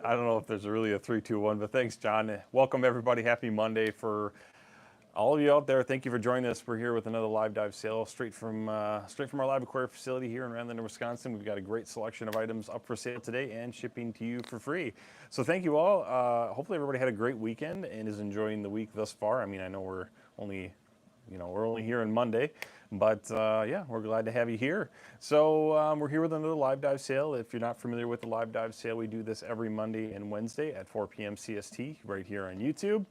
I don't know if there's really a 3, 2, 1, but thanks, John. Welcome, everybody. Happy Monday for all of you out there. Thank you for joining us. We're here with another live dive sale straight from our LiveAquaria facility here in Randlander, Wisconsin. We've got a great selection of items up for sale today and shipping to you for free. So thank you all. Hopefully everybody had a great weekend and is enjoying the week thus far. I mean, I know we're only here on Monday, but yeah, we're glad to have you here. So we're here with another live dive sale. If you're not familiar with the live dive sale, we do this every Monday and Wednesday at 4 p.m. CST right here on YouTube.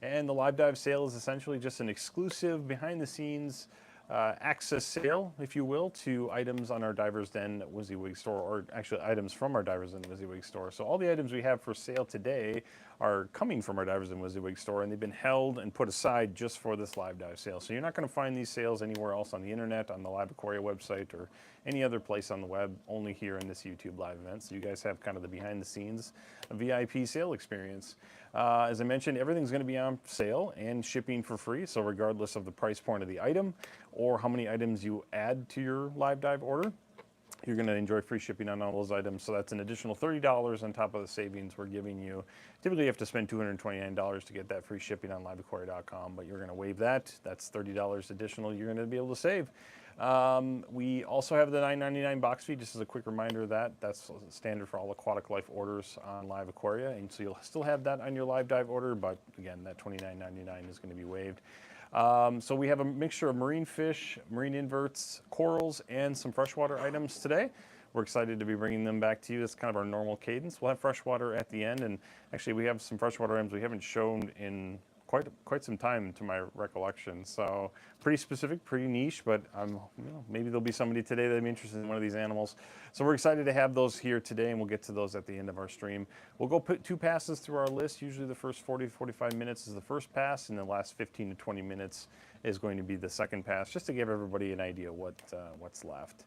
And the live dive sale is essentially just an exclusive behind the scenes access sale, if you will, to items on our Divers Den WYSIWYG store, or actually items from our Divers Den WYSIWYG store. So all the items we have for sale today are coming from our Divers Den WYSIWYG store, and they've been held and put aside just for this live dive sale. So you're not going to find these sales anywhere else on the internet, on the LiveAquaria website, or any other place on the web, only here in this YouTube live event. So you guys have kind of the behind the scenes VIP sale experience. As I mentioned, everything's going to be on sale and shipping for free. So regardless of the price point of the item or how many items you add to your live dive order, you're going to enjoy free shipping on all those items. So that's an additional $30 on top of the savings we're giving you. Typically you have to spend $229 to get that free shipping on liveaquaria.com, but you're going to waive that. That's $30 additional you're going to be able to save. We also have the $9.99 box fee. Just as a quick reminder that that's standard for all aquatic life orders on LiveAquaria, and so you'll still have that on your live dive order, but again, that $29.99 is going to be waived. So we have a mixture of marine fish, marine inverts, corals, and some freshwater items today. We're excited to be bringing them back to you. It's kind of our normal cadence. We'll have freshwater at the end, and actually we have some freshwater items we haven't shown in quite some time to my recollection. So pretty specific, pretty niche, but maybe there'll be somebody today that I'm interested in one of these animals. So we're excited to have those here today, and we'll get to those at the end of our stream. We'll go put 2 passes through our list. Usually the first 40 to 45 minutes is the first pass, and the last 15 to 20 minutes is going to be the second pass, just to give everybody an idea what's left.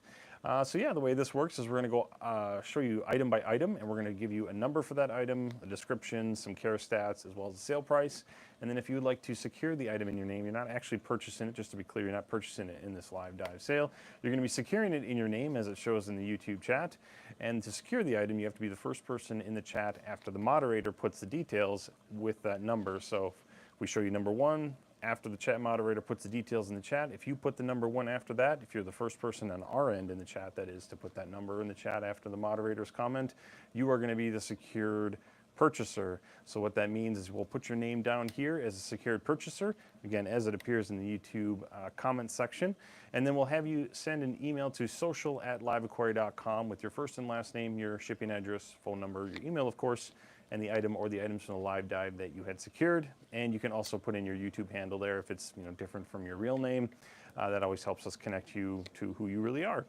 So yeah, the way this works is we're going to go show you item by item, and we're going to give you a number for that item, a description, some care stats, as well as the sale price. And then if you would like to secure the item in your name, you're not actually purchasing it, just to be clear, you're not purchasing it in this live dive sale. You're going to be securing it in your name as it shows in the YouTube chat. And to secure the item, you have to be the first person in the chat after the moderator puts the details with that number. So if we show you number 1, after the chat moderator puts the details in the chat, if you put the number 1 after that, if you're the first person on our end in the chat, that is, to put that number in the chat after the moderator's comment, you are going to be the secured purchaser. So what that means is we'll put your name down here as a secured purchaser, again, as it appears in the YouTube comment section, and then we'll have you send an email to social@liveaquaria.com with your first and last name, your shipping address, phone number, your email, of course, and the item or the items from the live dive that you had secured. And you can also put in your YouTube handle there if it's different from your real name. That always helps us connect you to who you really are.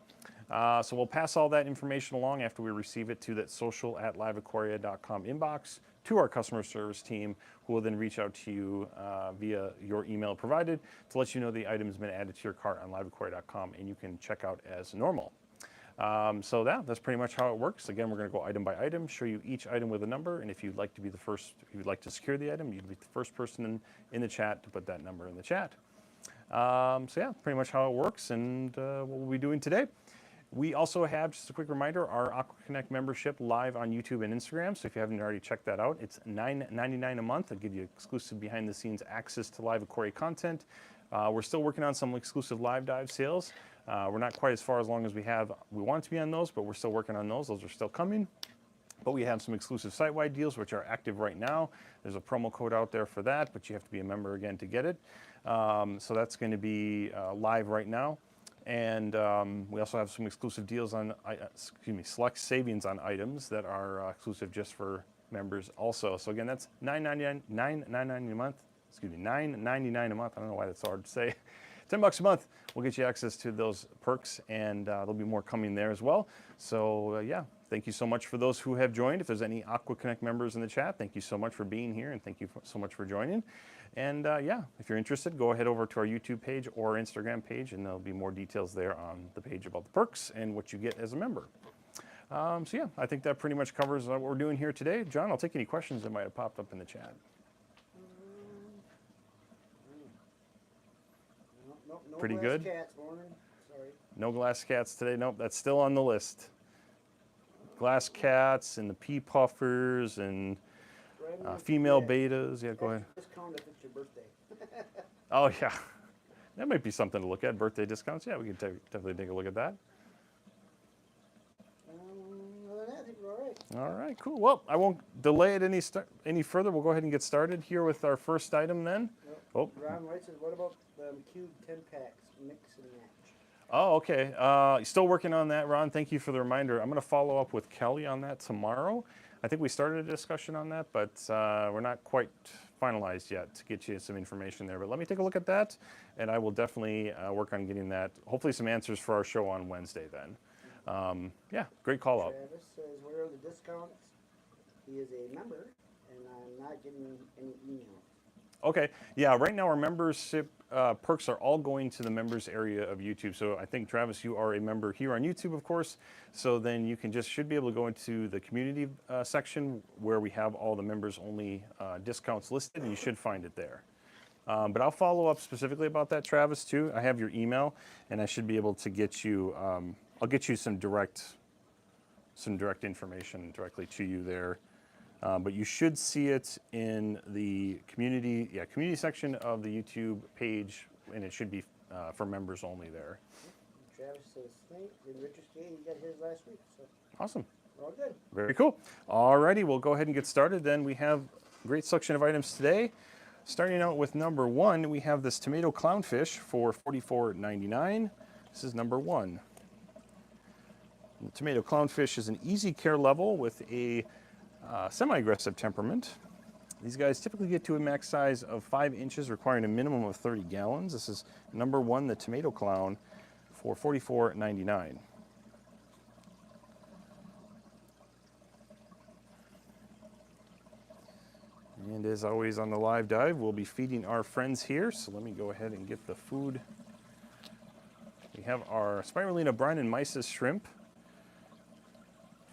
So we'll pass all that information along after we receive it to that social@liveaquaria.com inbox to our customer service team, who will then reach out to you via your email provided to let you know the item has been added to your cart on liveaquaria.com, and you can check out as normal. So that's pretty much how it works. Again, we're going to go item by item, show you each item with a number, and if you'd like to be the first, if you'd like to secure the item, you'd be the first person in the chat to put that number in the chat. So yeah, pretty much how it works and what we'll be doing today. We also have, just a quick reminder, our AquaConnect membership live on YouTube and Instagram. So if you haven't already checked that out, it's $9.99 a month. It'll give you exclusive behind-the-scenes access to LiveAquaria content. We're still working on some exclusive live dive sales. We're not quite as far along as we want to be on those, but we're still working on those. Those are still coming. But we have some exclusive site-wide deals, which are active right now. There's a promo code out there for that, but you have to be a member again to get it. So that's going to be live right now. And we also have some exclusive deals on, select savings on items that are exclusive just for members also. So again, that's $9.99 a month. $9.99 a month. I don't know why that's so hard to say. $10 a month will get you access to those perks, and there'll be more coming there as well. So yeah, thank you so much for those who have joined. If there's any AquaConnect members in the chat, thank you so much for being here, and thank you so much for joining. And yeah, if you're interested, go ahead over to our YouTube page or Instagram page, and there'll be more details there on the page about the perks and what you get as a member. So yeah, I think that pretty much covers what we're doing here today. John, I'll take any questions that might have popped up in the chat. No Pretty glass good. cats, Warren. Sorry. No glass cats today. Nope, that's still on the list. glass cats and the pea puffers and female betas. Yeah, go ahead. Discount if it's your birthday. Oh, yeah. That might be something to look at, birthday discounts. Yeah, we can definitely take a look at that. Other than that, I think we're all right. All right, cool. Well, I won't delay it any further. We'll go ahead and get started here with our first item then. Yep. Oh. Ron White says, what about the cube 10 packs, mix and match? Oh, okay. Still working on that, Ron. Thank you for the reminder. I'm going to follow up with Kelly on that tomorrow. I think we started a discussion on that, but we're not quite finalized yet to get you some information there. But let me take a look at that, and I will definitely work on getting that, hopefully some answers for our show on Wednesday then. Yeah, great call out. Travis says, where are the discounts? He is a member, and I'm not getting any email. Okay, yeah, right now our membership perks are all going to the members area of YouTube. So I think, Travis, you are a member here on YouTube, of course. So then you should be able to go into the community section where we have all the members only discounts listed, and you should find it there. But I'll follow up specifically about that, Travis, too. I have your email, and I should be able to get you, I'll get you some direct information directly to you there. But you should see it in the community section of the YouTube page, and it should be for members only there. Travis says, thanks. And Richard Skate, he got his last week. So Awesome. we're all good. Very cool. Alrighty, we'll go ahead and get started. Then we have a great selection of items today. Starting out with number one, we have this tomato clownfish for $44.99. This is number one. The tomato clownfish is an easy care level with a semi-aggressive temperament. These guys typically get to a max size of 5 inches, requiring a minimum of 30 gallons. This is number one, the tomato clown, for $44.99. And as always on the live dive, we'll be feeding our friends here. So let me go ahead and get the food. We have our spirulina brine and mysis shrimp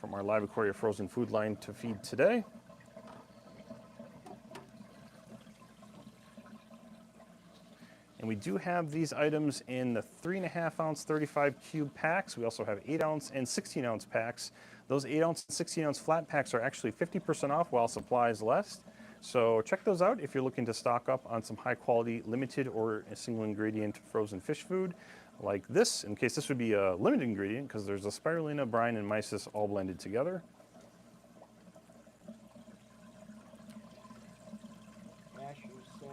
from our LiveAquaria frozen food line to feed today. And we do have these items in the 3.5 ounce 35 cube packs. We also have 8 ounce and 16 ounce packs. Those 8 ounce and 16 ounce flat packs are actually 50% off while supplies last. So check those out if you're looking to stock up on some high quality limited or a single ingredient frozen fish food like this. In case this would be a limited ingredient, because there's a spirulina, brine, and mysis all blended together. Asher says,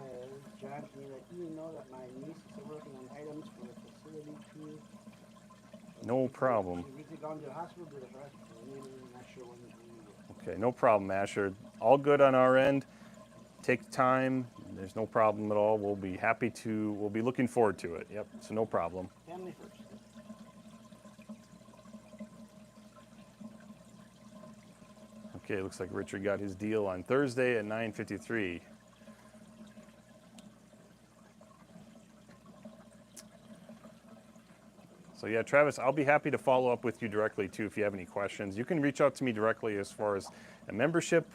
John, can you let you know that my niece is working on items for a facility too? No problem. She recently gone to the hospital, did a hospital, and I'm not sure when we will. Okay, no problem, Asher. All good on our end. Take time. There's no problem at all. We'll be looking forward to it. Yep, so no problem. Family first. Okay, looks like Richard got his deal on Thursday at 9:53. So yeah, Travis, I'll be happy to follow up with you directly too if you have any questions. You can reach out to me directly as far as a membership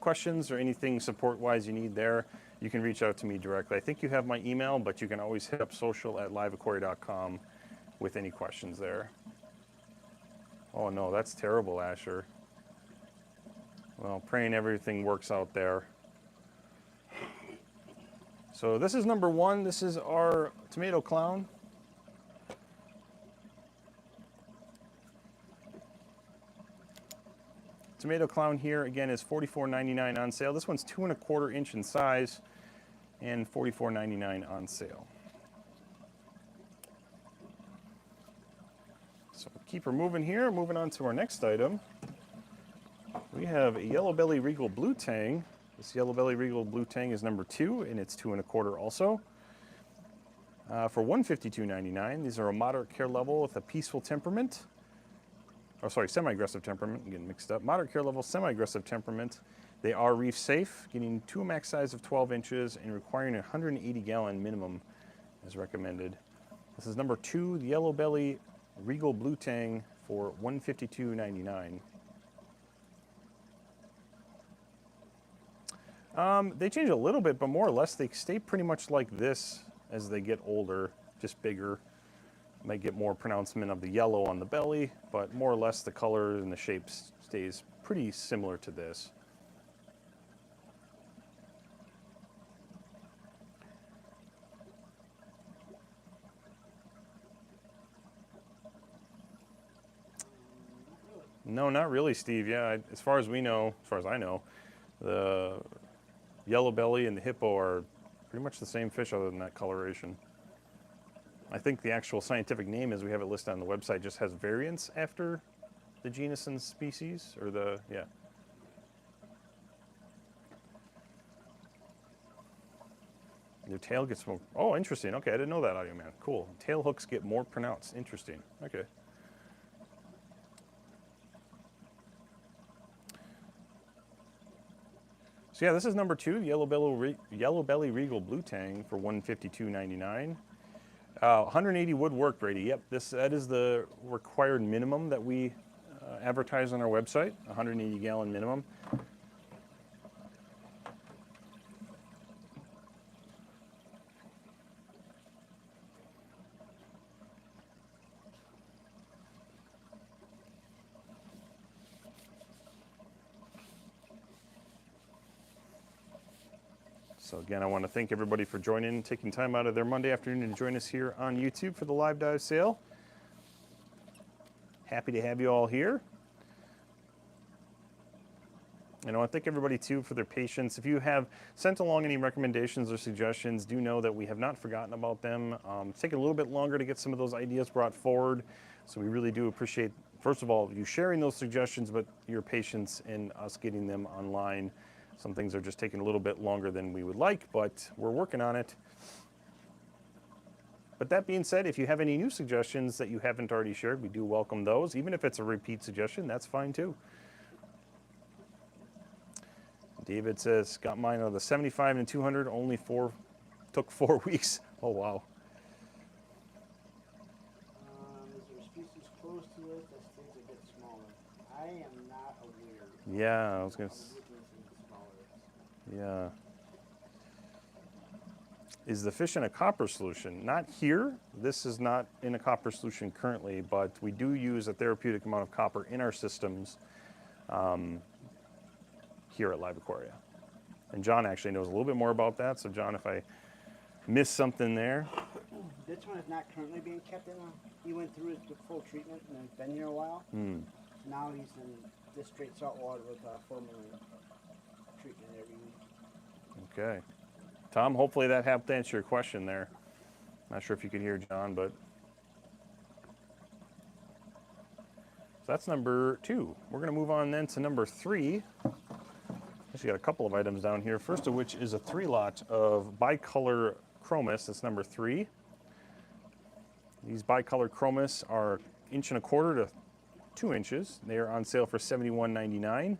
questions or anything support-wise you need there. You can reach out to me directly. I think you have my email, but you can always hit up social@liveaquaria.com with any questions there. Oh no, that's terrible, Asher. Well, praying everything works out there. So this is number one. This is our tomato clown. Tomato clown here again is $44.99 on sale. This one's 2 1/4 inch in size and $44.99 on sale. So keep her moving here. Moving on to our next item. We have a yellow belly regal blue tang. This yellow belly regal blue tang is number 2, and it's 2 1/4 also. For $152.99. These are a moderate care level with a peaceful temperament. Oh, sorry, semi-aggressive temperament. I'm getting mixed up. Moderate care level, semi-aggressive temperament. They are reef safe, getting to a max size of 12 inches and requiring a 180 gallon minimum as recommended. This is number 2, the yellow belly regal blue tang for $152.99. They change a little bit, but more or less they stay pretty much like this as they get older, just bigger. Might get more pronouncement of the yellow on the belly, but more or less the color and the shape stays pretty similar to this. No, not really, Steve. Yeah, as far as we know, as far as I know, the yellow belly and the hippo are pretty much the same fish other than that coloration. I think the actual scientific name, as we have it listed on the website, just has variants after the genus and species, or the, yeah. Your tail gets more, oh, interesting. Okay, I didn't know that, Audio Man. Cool. Tail hooks get more pronounced. Interesting. Okay. So yeah, this is number 2, Yellow Belly Regal Blue Tang for $152.99. 180 would work, Brady. Yep, that is the required minimum that we advertise on our website, 180 gallon minimum. So again, I want to thank everybody for joining, taking time out of their Monday afternoon to join us here on YouTube for the live dive sale. Happy to have you all here. And I want to thank everybody too for their patience. If you have sent along any recommendations or suggestions, do know that we have not forgotten about them. It's taken a little bit longer to get some of those ideas brought forward. So we really do appreciate, first of all, you sharing those suggestions, but your patience in us getting them online. Some things are just taking a little bit longer than we would like, but we're working on it. But that being said, if you have any new suggestions that you haven't already shared, we do welcome those. Even if it's a repeat suggestion, that's fine too. David says, got mine on the 75 and 200, took 4 weeks. Oh, wow. Is there a species close to this that stays a bit smaller? I am not aware. Yeah, I was going to say smaller. Yeah. Is the fish in a copper solution? Not here. This is not in a copper solution currently, but we do use a therapeutic amount of copper in our systems here at LiveAquaria. And John actually knows a little bit more about that. So John, if I missed something there. This one is not currently being kept in he went through the full treatment and has been here a while. Now he's in this straight salt water with formalin treatment every week. Okay. Tom, hopefully that helped answer your question there. Not sure if you could hear John, but. So that's number 2. We're going to move on then to number 3. Actually got a couple of items down here. First of which is a 3 lot of bicolor chromis. That's number 3. These bicolor chromis are 1.25 to 2 inches. They are on sale for $71.99.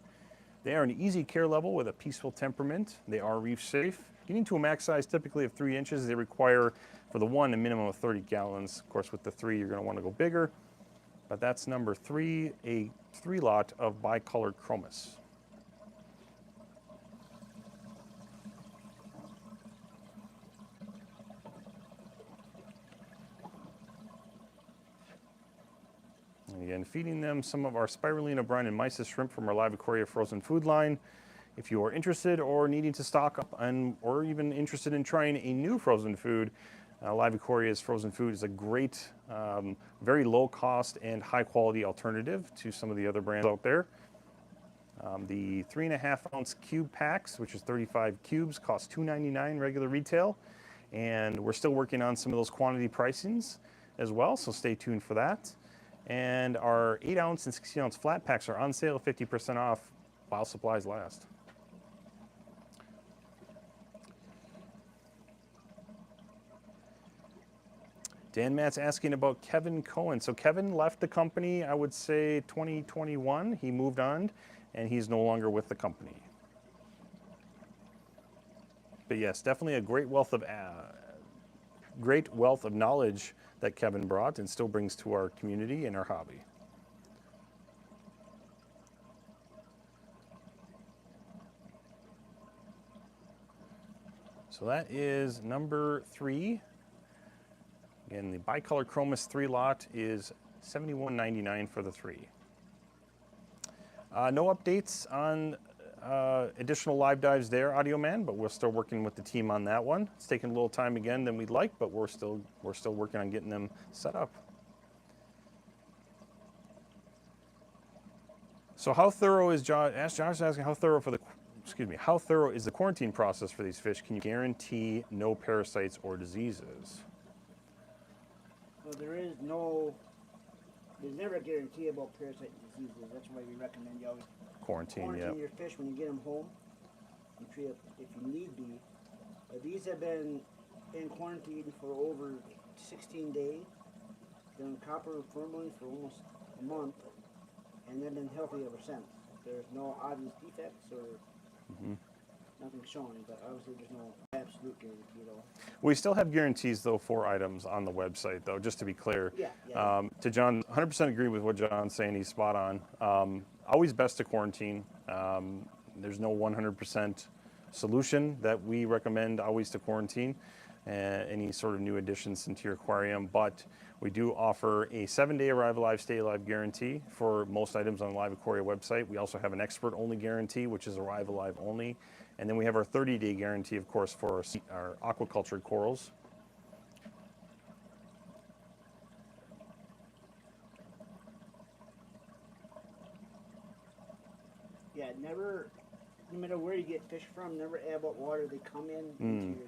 They are an easy care level with a peaceful temperament. They are reef safe. Getting to a max size typically of 3 inches, they require for the 1 a minimum of 30 gallons. Of course, with the 3, you're going to want to go bigger. But that's number 3, a 3 lot of bicolor chromis. And again, feeding them some of our spirulina, brine, and mysis shrimp from our LiveAquaria frozen food line. If you are interested or needing to stock up or even interested in trying a new frozen food, LiveAquaria's frozen food is a great, very low cost and high quality alternative to some of the other brands out there. The 3.5 ounce cube packs, which is 35 cubes, cost $2.99 regular retail. And we're still working on some of those quantity pricings as well, so stay tuned for that. And our 8 ounce and 16 ounce flat packs are on sale, 50% off while supplies last. Dan Matt's asking about Kevin Cohen. So Kevin left the company, I would say 2021. He moved on, and he's no longer with the company. But yes, definitely a great wealth of knowledge that Kevin brought and still brings to our community and our hobby. So that is number 3. And the bicolor Chromis 3 lot is $71.99 for the 3. No updates on additional live dives there, Audio Man, but we're still working with the team on that one. It's taking a little time again than we'd like, but we're still working on getting them set up. So how thorough is Josh is asking how thorough how thorough is the quarantine process for these fish? Can you guarantee no parasites or diseases? Well, there's never a guarantee about parasite diseases. That's why we recommend you always Quarantine, yeah. your fish when you get them home and treat it if you need be. These have been in quarantine for over 16 days. They're in copper formalin for almost a month, and they've been healthy ever since. There's no obvious defects or nothing showing, but obviously there's no absolute guarantee at all. We still have guarantees, though, for items on the website, though, just to be clear. Yeah. To John, 100% agree with what John's saying. He's spot on. Always best to quarantine. There's no 100% solution that we recommend always to quarantine any sort of new additions into your aquarium, but we do offer a 7-day arrive alive, stay alive guarantee for most items on the LiveAquaria website. We also have an expert only guarantee, which is arrive alive only. And then we have our 30-day guarantee, of course, for our aquaculture corals. Yeah, no matter where you get fish from, never add what water they come in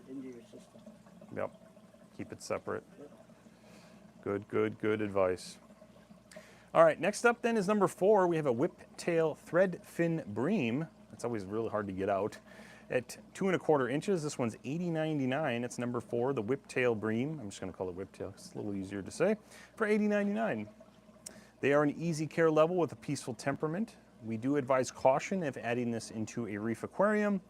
into your system. Yep, keep it separate. Yep. Good advice. All right, next up then is number 4. We have a whiptail thread fin bream. It's always really hard to get out. At 2 1/4 inches, this one's $80.99. It's number 4, the whiptail bream. I'm just going to call it whiptail. It's a little easier to say. For $80.99. They are an easy care level with a peaceful temperament. We do advise caution if adding this into a reef aquarium.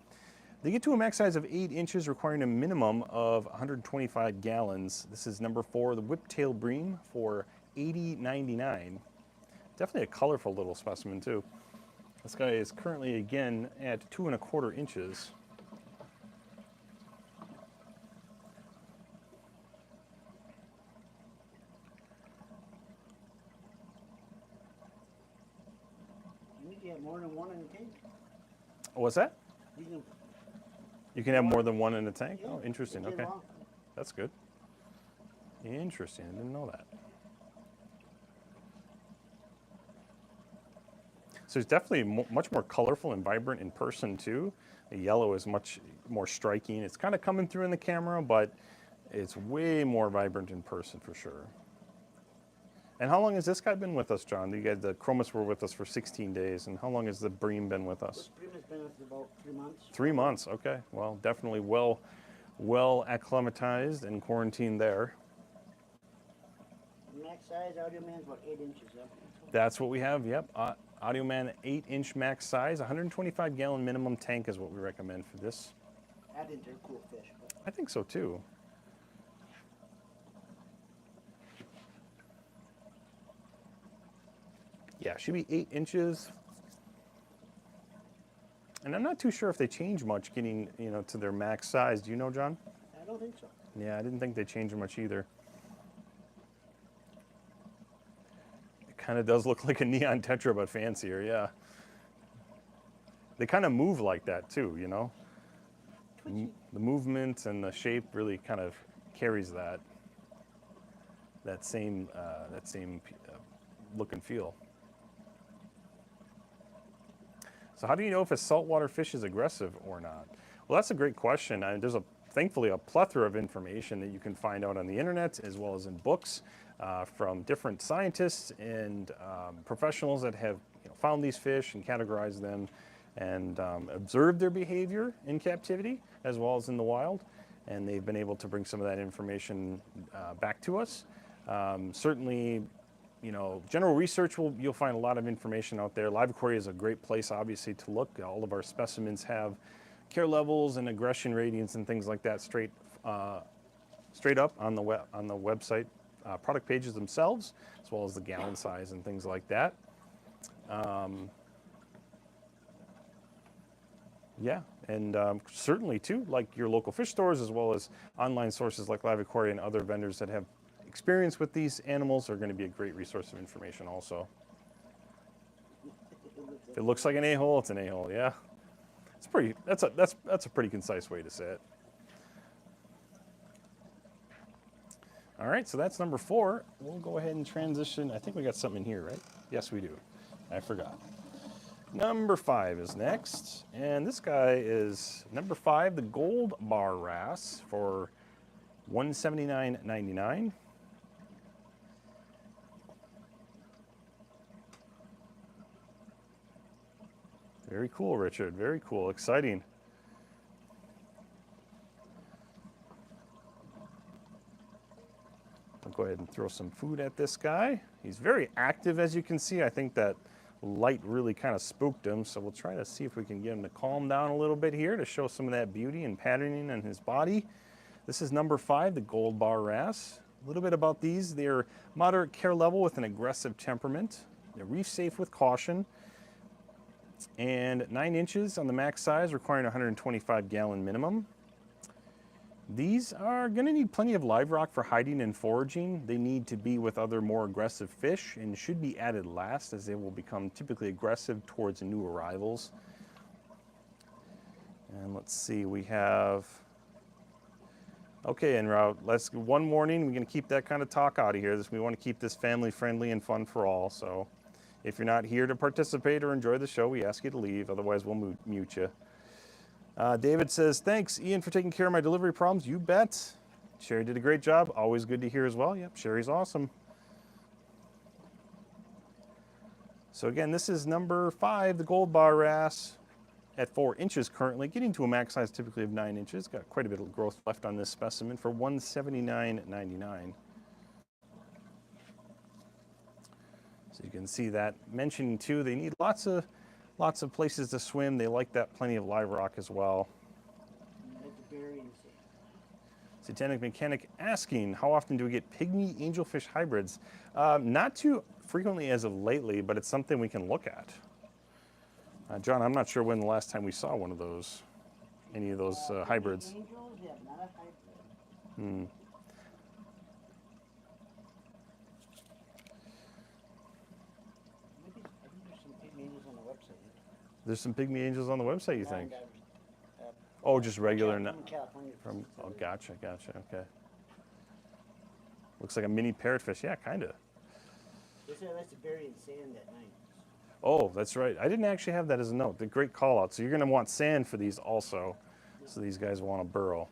They get to a max size of 8 inches, requiring a minimum of 125 gallons. This is number 4, the whiptail bream, for $80.99. Definitely a colorful little specimen too. This guy is currently, again, at 2 1/4 inches. You need to have more than one in the tank. What's that? You can have more than one in a tank? Yeah, Oh, interesting. Okay. long. That's good. Interesting. I didn't know that. So it's definitely much more colorful and vibrant in person too. The yellow is much more striking. It's kind of coming through in the camera, but it's way more vibrant in person for sure. And how long has this guy been with us, John? The Chromis were with us for 16 days. And how long has the bream been with us? This bream has been with us about 3 months. 3 months, okay. Well, definitely well acclimatized and quarantined there. Max size, Audio Man's about 8 inches. Yep. That's what we have, yep. Audio Man 8-inch max size, 125 gallon minimum tank is what we recommend for this. I think they're cool fish. But I think so too. Yeah, should be 8 inches. And I'm not too sure if they change much getting, to their max size. Do you know, John? I don't think so. Yeah, I didn't think they changed much either. It kind of does look like a neon tetra, but fancier, yeah. They kind of move like that too, The movement and the shape really kind of carries that same look and feel. So how do you know if a saltwater fish is aggressive or not? Well, that's a great question. There's thankfully a plethora of information that you can find out on the internet as well as in books from different scientists and professionals that have found these fish and categorized them and observed their behavior in captivity as well as in the wild. And they've been able to bring some of that information back to us. Certainly, general research, you'll find a lot of information out there. LiveAquaria is a great place, obviously, to look. All of our specimens have care levels and aggression ratings and things like that straight up on the website product pages themselves, as well as the gallon size and things like that. Yeah, and certainly too, like your local fish stores, as well as online sources like LiveAquaria and other vendors that have experience with these animals are going to be a great resource of information also. If it looks like an a-hole, it's an a-hole, yeah. It's pretty, that's a pretty concise way to say it. All right, so that's number 4. We'll go ahead and transition. I think we got something in here, right? Yes, we do. I forgot. Number 5 is next, and this guy is number 5, the gold bar wrasse for $179.99. Very cool, Richard. Very cool. Exciting. I'll go ahead and throw some food at this guy. He's very active, as you can see. I think that light really kind of spooked him, so we'll try to see if we can get him to calm down a little bit here to show some of that beauty and patterning on his body. This is number 5, the gold bar wrasse. A little bit about these. They're moderate care level with an aggressive temperament. They're reef safe with caution. And 9 inches on the max size, requiring 125 gallon minimum. These are going to need plenty of live rock for hiding and foraging. They need to be with other more aggressive fish and should be added last, as they will become typically aggressive towards new arrivals. And let's see, we have, okay, en route. One warning, we're going to keep that kind of talk out of here. We want to keep this family friendly and fun for all. So if you're not here to participate or enjoy the show, we ask you to leave. Otherwise, we'll mute you. David says, thanks, Ian, for taking care of my delivery problems. You bet. Sherry did a great job. Always good to hear as well. Yep, Sherry's awesome. So again, this is number 5, the gold bar wrasse at 4 inches currently, getting to a max size typically of 9 inches. Got quite a bit of growth left on this specimen for $179.99. So you can see that. Mentioning too, they need lots of places to swim. They like that plenty of live rock as well. Satanic Mechanic asking, how often do we get pygmy angelfish hybrids? Not too frequently as of lately, but it's something we can look at. John, I'm not sure when the last time we saw one of those, any of those hybrids. Angels, yeah, not a hybrid. Hmm. There's some pygmy angels on the website, you think? Oh, just regular. From oh, gotcha, okay. Looks like a mini parrotfish. Yeah, kind of. They say it likes to bury in sand at night. Oh, that's right. I didn't actually have that as a note. The great call out. So you're going to want sand for these also. So these guys want to burrow.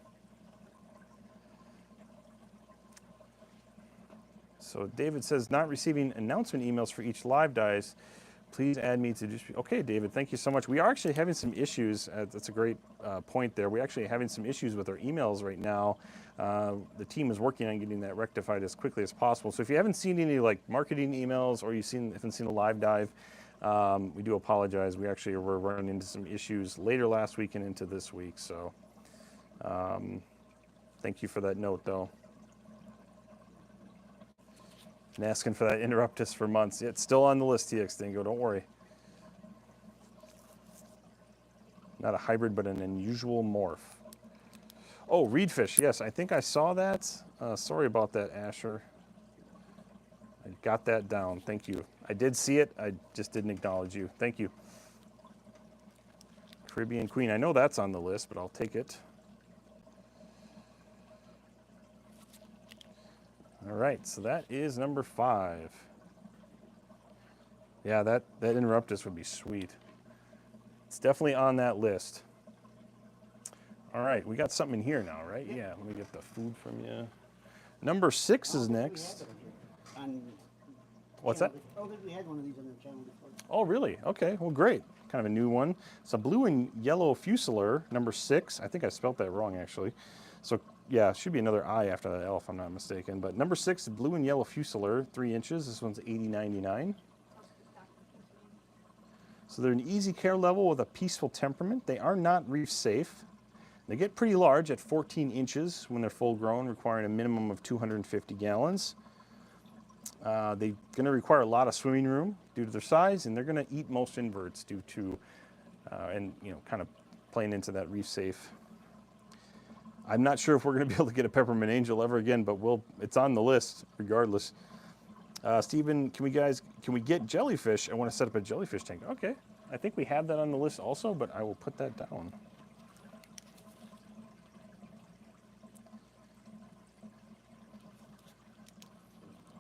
So David says, not receiving announcement emails for each live dives. Please add me to distribute. Okay, David, thank you so much. We are actually having some issues. That's a great point there. We're actually having some issues with our emails right now. The team is working on getting that rectified as quickly as possible. So if you haven't seen any like marketing emails or you haven't seen a live dive, we do apologize. We actually were running into some issues later last week and into this week. So thank you for that note, though. Been asking for that interrupt us for months. It's still on the list, TX Dingo, don't worry. Not a hybrid, but an unusual morph. Oh, reedfish, yes, I think I saw that. Sorry about that, Asher. I got that down, thank you. I did see it, I just didn't acknowledge you. Thank you. Caribbean Queen, I know that's on the list, but I'll take it. All right, so that is number 5. Yeah, that interruptus would be sweet. It's definitely on that list. All right, we got something in here now, right? Yeah, let me get the food from you. Number 6 is next. What's that? Oh, we had one of these on the channel before. Oh, really? Okay, well, great. Kind of a new one. It's a blue and yellow fusilar, number 6. I think I spelled that wrong, actually. So, yeah, it should be another I after that L, if I'm not mistaken. But number 6, blue and yellow fusilar, 3 inches. This one's $80.99. So they're an easy care level with a peaceful temperament. They are not reef safe. They get pretty large at 14 inches when they're full grown, requiring a minimum of 250 gallons. They're going to require a lot of swimming room due to their size, and they're going to eat most inverts due to, and kind of playing into that reef safe. I'm not sure if we're going to be able to get a peppermint angel ever again, but it's on the list regardless. Steven, can we get jellyfish? I want to set up a jellyfish tank. Okay, I think we have that on the list also, but I will put that down.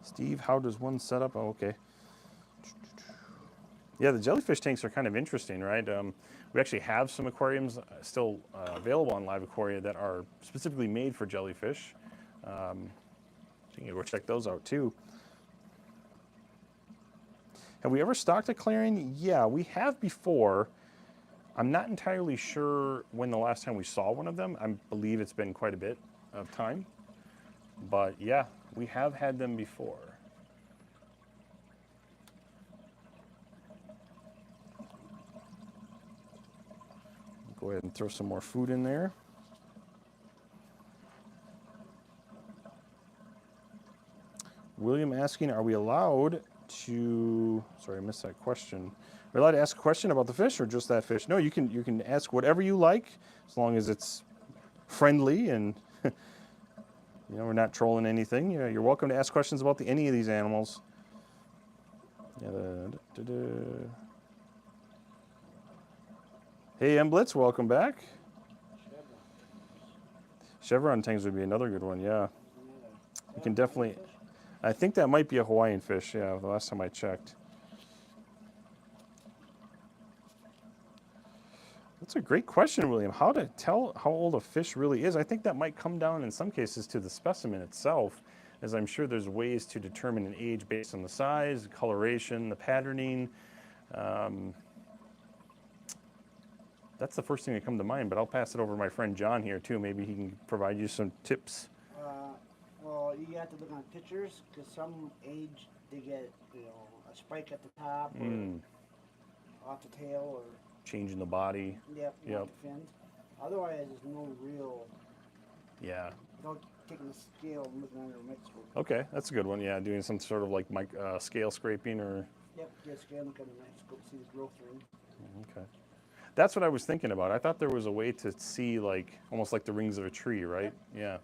Steve, how does one set up? Oh, okay. Yeah, the jellyfish tanks are kind of interesting, right? We actually have some aquariums still available on LiveAquaria that are specifically made for jellyfish. So you can go check those out too. Have we ever stocked a clearing? Yeah, we have before. I'm not entirely sure when the last time we saw one of them. I believe it's been quite a bit of time. But yeah, we have had them before. Go ahead and throw some more food in there. William asking, are we allowed to, sorry, I missed that question. Are we allowed to ask a question about the fish or just that fish? No, you can ask whatever you like as long as it's friendly and we're not trolling anything. You're welcome to ask questions about any of these animals. Hey, M-Blitz, welcome back. Chevron tangs would be another good one, yeah. You can definitely, I think that might be a Hawaiian fish, yeah, the last time I checked. That's a great question, William. How to tell how old a fish really is? I think that might come down in some cases to the specimen itself, as I'm sure there's ways to determine an age based on the size, coloration, the patterning. That's the first thing that come to mind, but I'll pass it over to my friend John here too. Maybe he can provide you some tips. Well, you have to look on pictures because some age they get a spike at the top or off the tail or changing the body. Yep. The fins. Otherwise, there's no real. Yeah. Without taking the scale and looking under a microscope. Okay, that's a good one. Yeah, doing some sort of like scale scraping or. Yep, get scale, look under the microscope, see the growth ring. Okay. That's what I was thinking about. I thought there was a way to see almost like the rings of a tree, right? Yep. Yeah.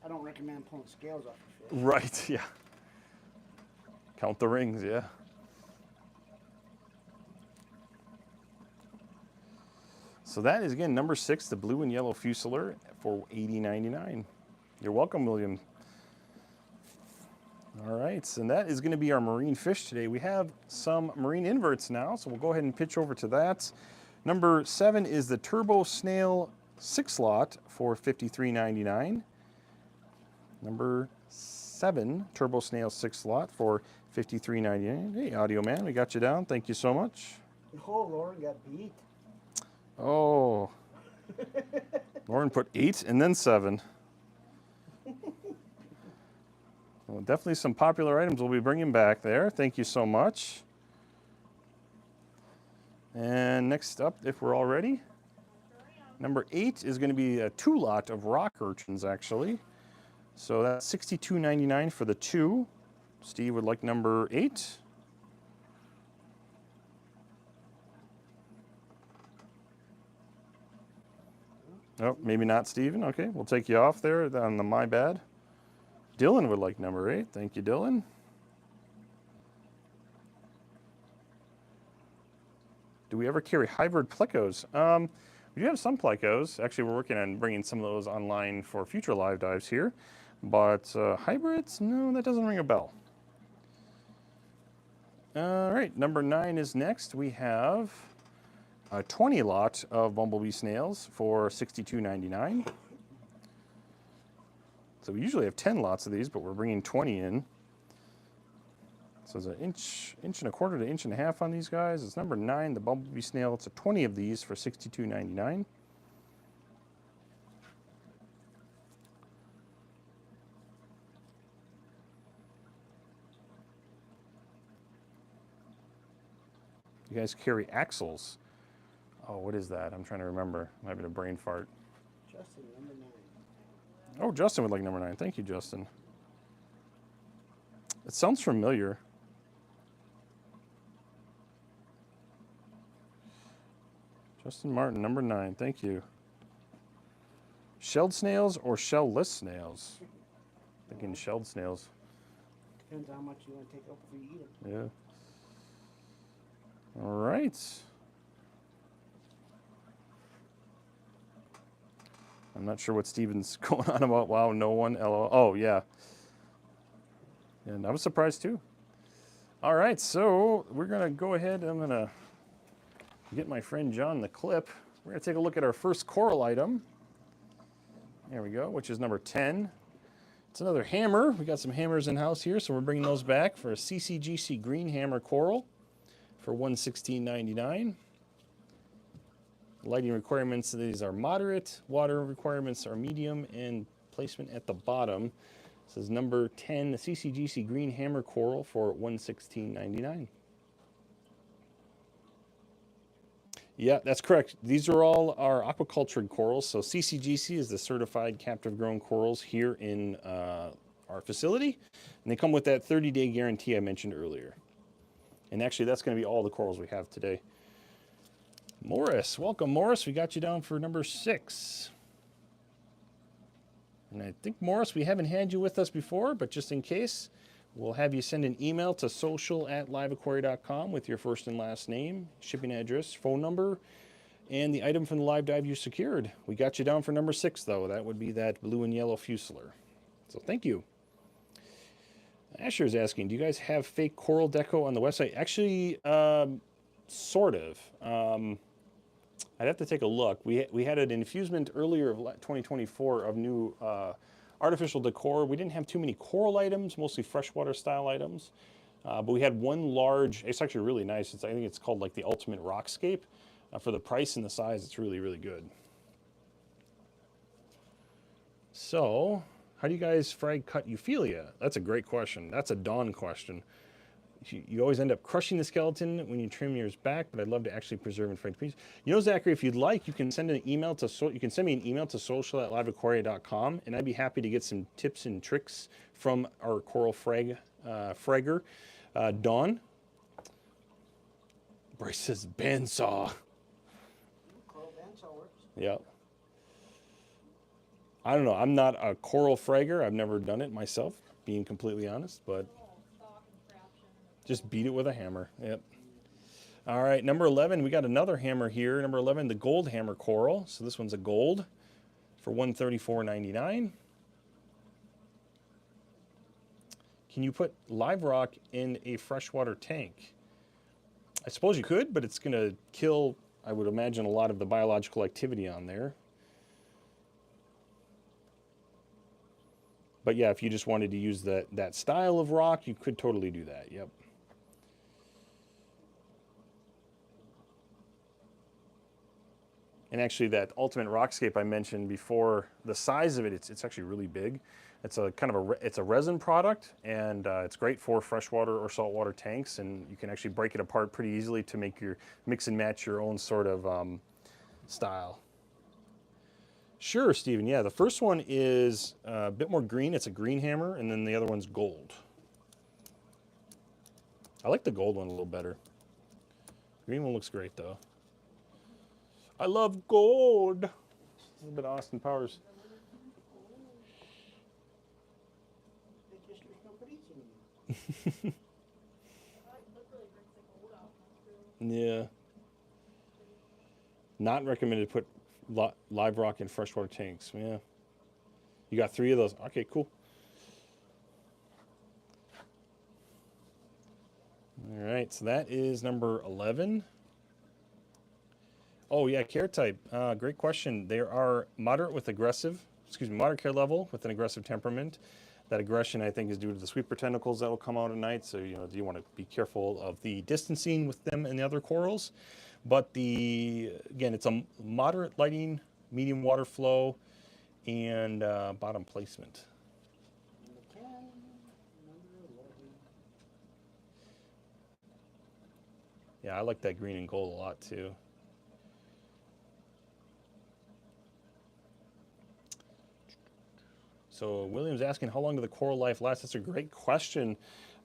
I don't recommend pulling scales off your fish. Right, yeah. Count the rings, yeah. So that is, again, number 6, the blue and yellow fusilar for $80.99. You're welcome, William. All right, and that is going to be our marine fish today. We have some marine inverts now, so we'll go ahead and pitch over to that. Number 7 is the turbo snail 6-lot for $53.99. Number 7, turbo snail 6-lot for $53.99. Hey, Audio Man, we got you down. Thank you so much. Oh, Lauren got beat. Oh, Lauren put 8 and then 7. Well, definitely some popular items we'll be bringing back there. Thank you so much. And next up, if we're all ready, number 8 is going to be a 2-lot of rock urchins, actually. So that's $62.99 for the 2. Steve would like number 8. Oh, maybe not Steven. Okay, we'll take you off there on the my bad. Dylan would like number 8. Thank you, Dylan. Do we ever carry hybrid plecos? We do have some plecos. Actually, we're working on bringing some of those online for future live dives here. But hybrids, no, that doesn't ring a bell. All right, number 9 is next. We have a 20-lot of bumblebee snails for $62.99. So we usually have 10 lots of these, but we're bringing 20 in. So it's an inch and a quarter to inch and a half on these guys. It's number 9, the bumblebee snail. It's a 20 of these for $62.99. You guys carry axles. Oh, what is that? I'm trying to remember. I'm having a brain fart. Justin, number 9. Oh, Justin would like number 9. Thank you, Justin. It sounds familiar. Justin Martin, number 9. Thank you. Shelled snails or shell-less snails? Thinking shelled snails. Depends how much you want to take up before you eat them. Yeah. All right. I'm not sure what Steven's going on about. Wow, no one. LOL. Oh, yeah. And I was surprised too. All right, so we're going to go ahead. I'm going to get my friend John the clip. We're going to take a look at our first coral item. There we go, which is number 10. It's another hammer. We got some hammers in house here, so we're bringing those back for a CCGC green hammer coral for $116.99. Lighting requirements, these are moderate. Water requirements are medium, and placement at the bottom says number 10, the CCGC green hammer coral for $116.99. Yeah, that's correct. These are all our aquacultured corals. So CCGC is the certified captive grown corals here in our facility. And they come with that 30-day guarantee I mentioned earlier. And actually, that's going to be all the corals we have today. Morris, welcome, Morris. We got you down for number 6. And I think, Morris, we haven't had you with us before, but just in case, we'll have you send an email to social@liveaquaria.com with your first and last name, shipping address, phone number, and the item from the live dive you secured. We got you down for number 6, though. That would be that blue and yellow fusilar. So thank you. Asher is asking, do you guys have fake coral deco on the website? Actually, sort of. I'd have to take a look. We had an infusement earlier of 2024 of new artificial decor. We didn't have too many coral items, mostly freshwater style items. But we had one large, it's actually really nice. I think it's called like the Ultimate Rockscape. For the price and the size, it's really, really good. So, how do you guys frag cut Euphyllia? That's a great question. That's a Dawn question. You always end up crushing the skeleton when you trim yours back, but I'd love to actually preserve and frag the piece. You know, Zachary, if you'd like, you can send an email to you can send me an email to social@liveaquaria.com, and I'd be happy to get some tips and tricks from our coral fragger, Dawn. Bryce says bandsaw. Coral bandsaw works. Yep. I don't know. I'm not a coral fragger. I've never done it myself, being completely honest, but just beat it with a hammer. Yep. All right, number 11, we got another hammer here. Number 11, the gold hammer coral. So this one's a gold for $134.99. Can you put live rock in a freshwater tank? I suppose you could, but it's going to kill, I would imagine, a lot of the biological activity on there. But yeah, if you just wanted to use that style of rock, you could totally do that. Yep. And actually, that Ultimate Rockscape I mentioned before, the size of it, it's actually really big. It's a kind of it's a resin product, and it's great for freshwater or saltwater tanks. And you can actually break it apart pretty easily to make your mix and match your own sort of style. Sure, Stephen. Yeah, the first one is a bit more green. It's a green hammer, and then the other one's gold. I like the gold one a little better. Green one looks great, though. I love gold. A little bit of Austin Powers. Yeah. Not recommended to put live rock in freshwater tanks. Yeah. You got 3 of those. Okay, cool. All right, so that is number 11. Oh yeah, care type. Great question. There are moderate care level with an aggressive temperament. That aggression, I think, is due to the sweeper tentacles that will come out at night. So you want to be careful of the distancing with them and the other corals. But again, it's a moderate lighting, medium water flow, and bottom placement. Yeah, I like that green and gold a lot too. So William's asking, how long do the coral life last? That's a great question.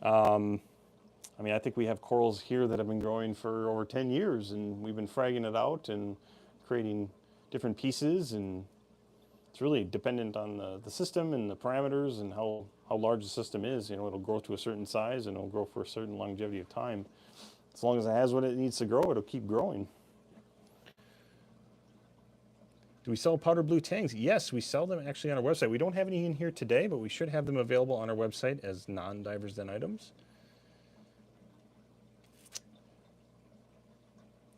I mean, I think we have corals here that have been growing for over 10 years, and we've been fragging it out and creating different pieces. And it's really dependent on the system and the parameters and how large the system is. You know, it'll grow to a certain size and it'll grow for a certain longevity of time. As long as it has what it needs to grow, it'll keep growing. Do we sell powder blue tangs? Yes, we sell them actually on our website. We don't have any in here today, but we should have them available on our website as non-divers den items.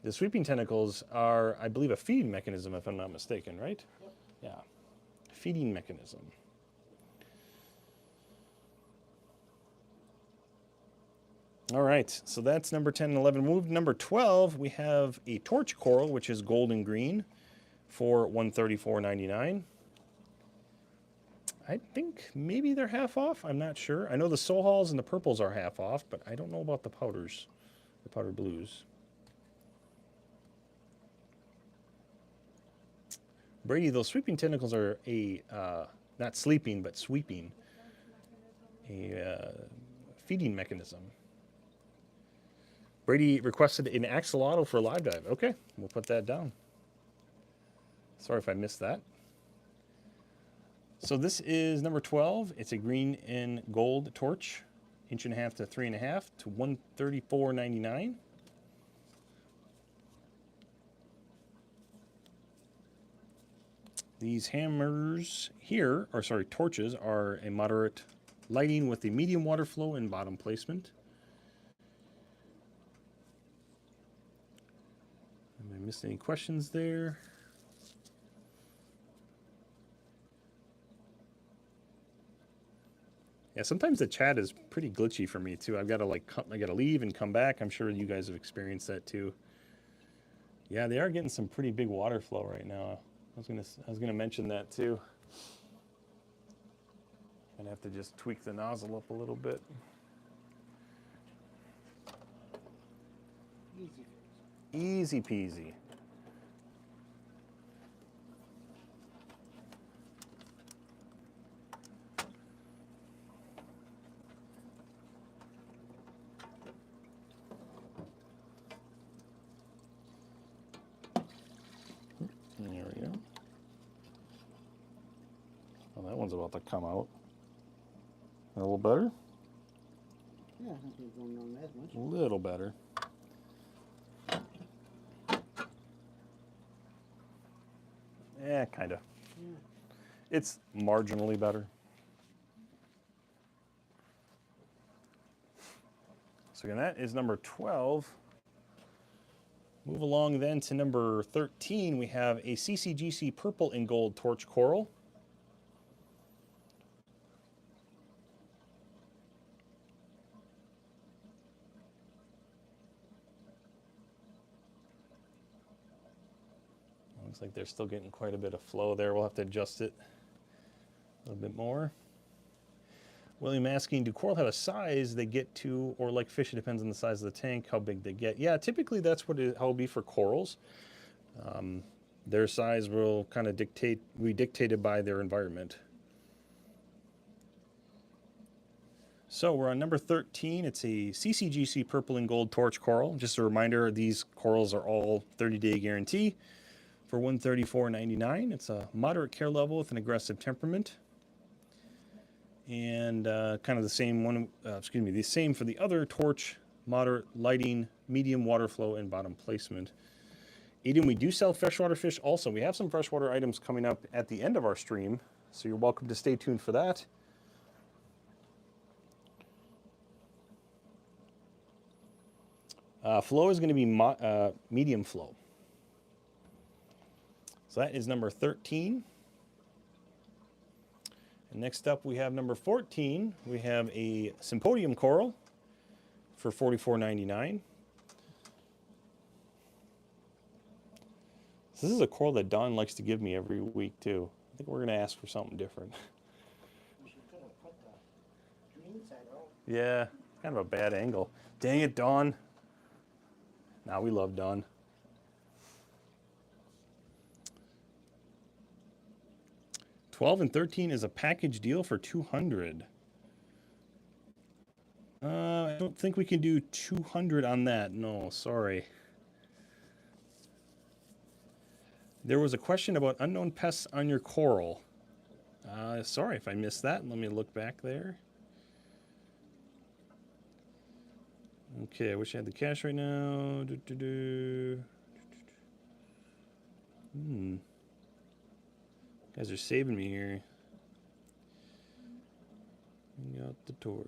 The sweeping tentacles are, I believe, a feeding mechanism, if I'm not mistaken, right? Yep. Yeah, feeding mechanism. All right, so that's number 10 and 11. Move to number 12, we have a torch coral, which is golden green for $134.99. I think maybe they're half off. I'm not sure. I know the Sohals and the purples are half off, but I don't know about the powders, the powder blues. Brady, those sweeping tentacles are a, not sleeping, but sweeping, a feeding mechanism. Brady requested an axolotl for a live dive. Okay, we'll put that down. Sorry if I missed that. So this is number 12. It's a green and gold torch, 1.5 to 3.5 to $134.99. These hammers here, or sorry, torches, are a moderate lighting with a medium water flow and bottom placement. Am I missing any questions there? Yeah, sometimes the chat is pretty glitchy for me too. I've got to I got to leave and come back. I'm sure you guys have experienced that too. Yeah, they are getting some pretty big water flow right now. I was gonna mention that too. Gonna have to just tweak the nozzle up a little bit. Easy peasy. There we go. Well, that one's about to come out. A little better? Yeah, I think it's going on as much. A little better. Yeah, kind of. Yeah. It's marginally better. So again, that is number 12. Move along then to number 13. We have a CCGC purple and gold torch coral. Looks like they're still getting quite a bit of flow there. We'll have to adjust it a little bit more. William asking, do coral have a size they get to, or like fish, it depends on the size of the tank, how big they get? Yeah, typically that's how it'll be for corals. Their size will kind of be dictated by their environment. So we're on number 13. It's a CCGC purple and gold torch coral. Just a reminder, these corals are all 30-day guarantee for $134.99. It's a moderate care level with an aggressive temperament. And kind of the same one, the same for the other torch, moderate lighting, medium water flow, and bottom placement. Aiden, we do sell freshwater fish also. We have some freshwater items coming up at the end of our stream, so you're welcome to stay tuned for that. Flow is going to be medium flow. So that is number 13. And next up, we have number 14. We have a symposium coral for $44.99. So this is a coral that Dawn likes to give me every week too. I think we're going to ask for something different. We should could have put the green side out. Yeah, kind of a bad angle. Dang it, Dawn. Now we love Dawn. $12 and $13 is a package deal for $200. I don't think we can do $200 on that. No, sorry. There was a question about unknown pests on your coral. Sorry if I missed that. Let me look back there. Okay, I wish I had the cash right now. Guys are saving me here. Got the torch.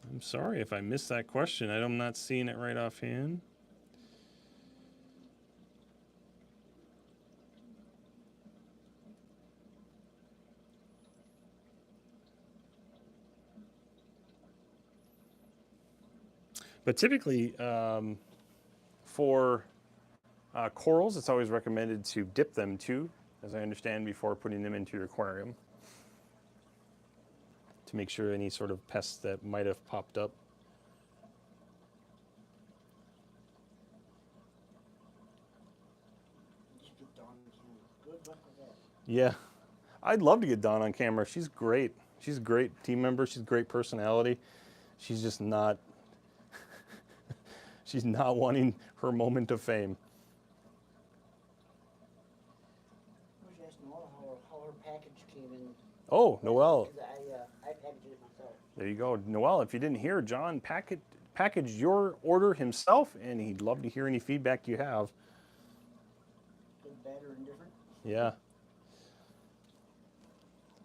I'm sorry if I missed that question. I'm not seeing it right offhand. But typically, for corals, it's always recommended to dip them too, as I understand, before putting them into your aquarium, to make sure any sort of pests that might have popped up. Good luck with that. Yeah, I'd love to get Dawn on camera. She's great. She's a great team member. She's a great personality. She's just not. She's not wanting her moment of fame. I was asking Noelle how her package came in. Oh, Noelle. I packaged it myself. There you go. Noelle, if you didn't hear, John packaged your order himself, and he'd love to hear any feedback you have. Good, bad, or indifferent? Yeah.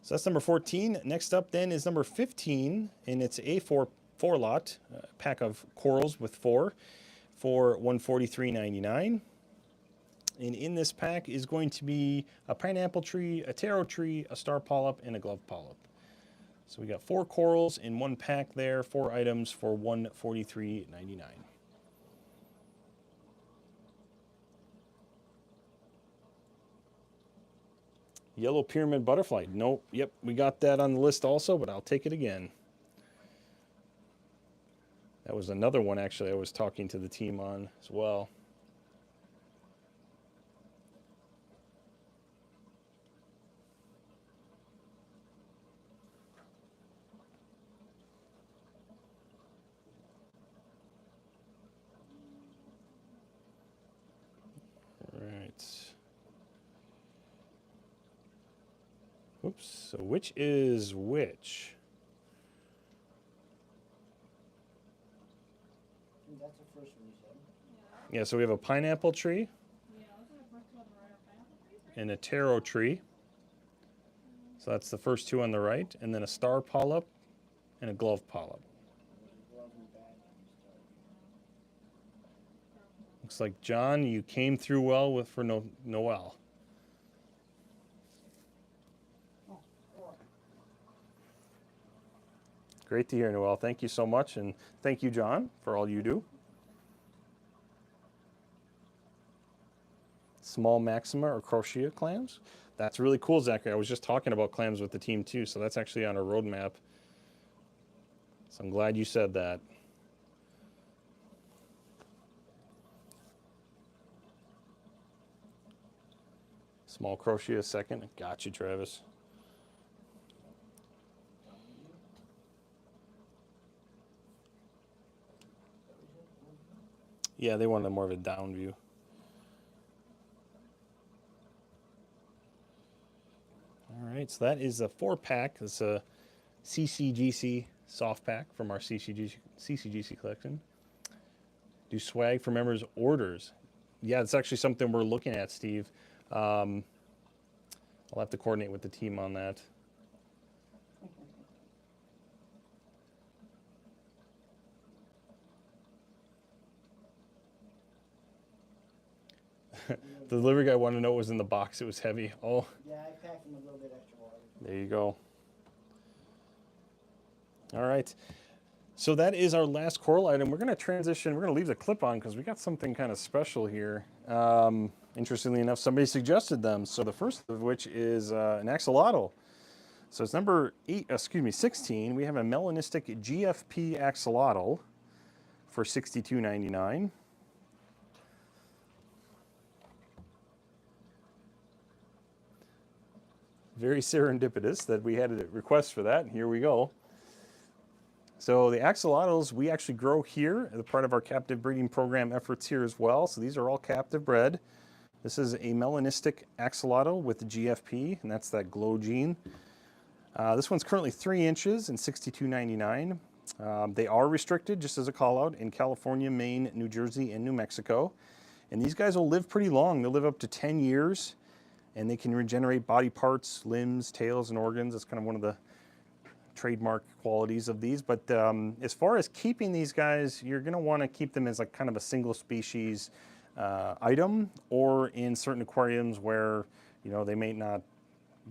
So that's number 14. Next up then is number 15, and it's a four lot, pack of corals with 4 for $143.99. And in this pack is going to be a pineapple tree, a taro tree, a star polyp, and a glove polyp. So we got 4 corals in one pack there, 4 items for $143.99. Yellow pyramid butterfly. Nope. Yep, we got that on the list also, but I'll take it again. That was another one, actually, I was talking to the team on as well. All right. Oops. So which is which? That's the first one you said. Yeah, so we have a pineapple tree and a taro tree. So that's the first 2 on the right, and then a star polyp and a glove polyp. Looks like, John, you came through well for Noelle. Great to hear, Noelle. Thank you so much, and thank you, John, for all you do. Small maxima or crochet clams. That's really cool, Zachary. I was just talking about clams with the team too, so that's actually on our roadmap. So I'm glad you said that. Small crochet a second. Got you, Travis. Yeah, they wanted more of a down view. All right, so that is a 4-pack. It's a CCGC soft pack from our CCGC collection. Do swag for members' orders. Yeah, it's actually something we're looking at, Steve. I'll have to coordinate with the team on that. The delivery guy wanted to know what was in the box. It was heavy. Oh. Yeah, I packed him a little bit extra water. There you go. All right. So that is our last coral item. We're going to transition. We're going to leave the clip on because we got something kind of special here. Interestingly enough, somebody suggested them. So the first of which is an axolotl. So it's number 16. We have a melanistic GFP axolotl for $62.99. Very serendipitous that we had a request for that. Here we go. So the axolotls we actually grow here as a part of our captive breeding program efforts here as well. So these are all captive bred. This is a melanistic axolotl with the GFP, and that's that glow gene. This one's currently 3 inches and $62.99. They are restricted, just as a call out, in California, Maine, New Jersey, and New Mexico. And these guys will live pretty long. They'll live up to 10 years, and they can regenerate body parts, limbs, tails, and organs. That's kind of one of the trademark qualities of these. But as far as keeping these guys, you're going to want to keep them as like kind of a single species item, or in certain aquariums where, you know, they may not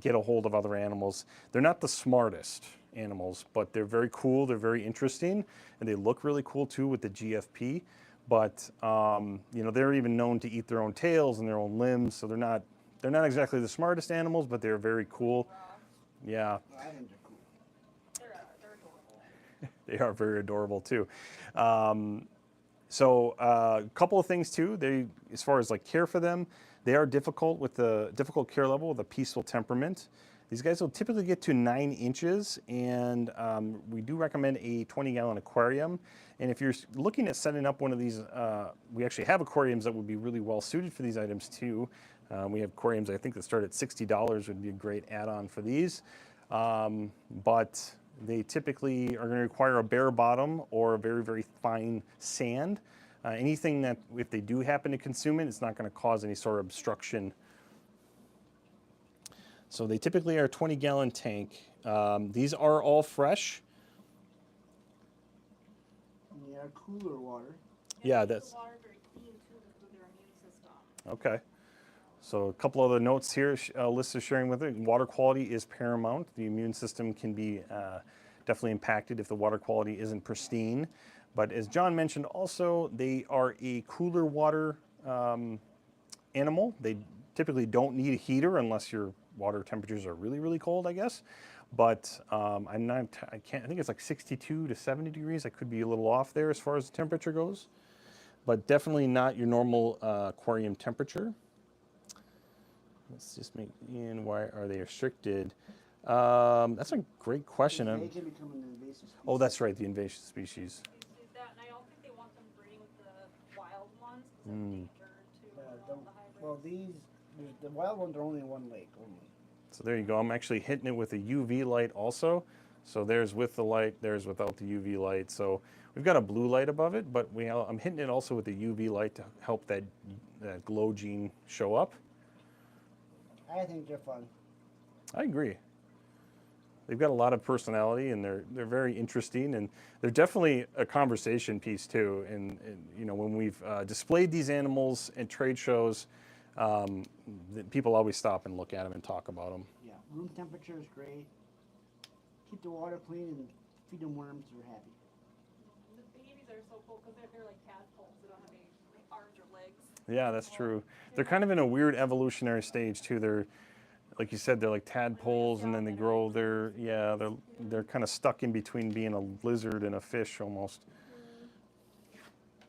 get a hold of other animals. They're not the smartest animals, but they're very cool, they're very interesting, and they look really cool too with the GFP. But you know, they're even known to eat their own tails and their own limbs, so they're not exactly the smartest animals, but they're very cool. Yeah. I think they're cool. They're adorable. They are very adorable too. So a couple of things too. They, as far as like care for them, they are difficult with the difficult care level with a peaceful temperament. These guys will typically get to 9 inches, and we do recommend a 20-gallon aquarium. And if you're looking at setting up one of these, we actually have aquariums that would be really well suited for these items too. We have aquariums I think that start at $60, would be a great add-on for these. But they typically are going to require a bare bottom or a very, very fine sand. Anything that, if they do happen to consume it, it's not going to cause any sort of obstruction. So they typically are a 20-gallon tank. These are all fresh. Yeah, cooler water. Yeah, keep that's the water very clean too for their immune system. okay. So a couple other notes here, Alyssa sharing with it. Water quality is paramount. The immune system can be definitely impacted if the water quality isn't pristine. But as John mentioned also, they are a cooler water animal. They typically don't need a heater unless your water temperatures are really, really cold, I guess. But I think it's like 62 to 70 degrees. I could be a little off there as far as the temperature goes, but definitely not your normal aquarium temperature. Let's just make in, why are they restricted? That's a great question. They can become an invasive species. Oh, that's right, the invasive species. Is that, and I don't think they want them breeding with the wild ones because they're endangered too. Yeah, All the hybrids. well, the wild ones are only in one lake only. So there you go. I'm actually hitting it with a UV light also. So there's with the light, there's without the UV light. So we've got a blue light above it, but I'm hitting it also with the UV light to help that glow gene show up. I think they're fun. I agree. They've got a lot of personality, and they're very interesting, and they're definitely a conversation piece too. And you know, when we've displayed these animals at trade shows, people always stop and look at them and talk about them. Yeah, room temperature is great. Keep the water clean and feed them worms. They're happy. The babies are so cool because they're like tadpoles. They don't have any arms or legs. Yeah, that's true. They're kind of in a weird evolutionary stage too. They're, like you said, they're like tadpoles, and then they grow. They're kind of stuck in between being a lizard and a fish almost.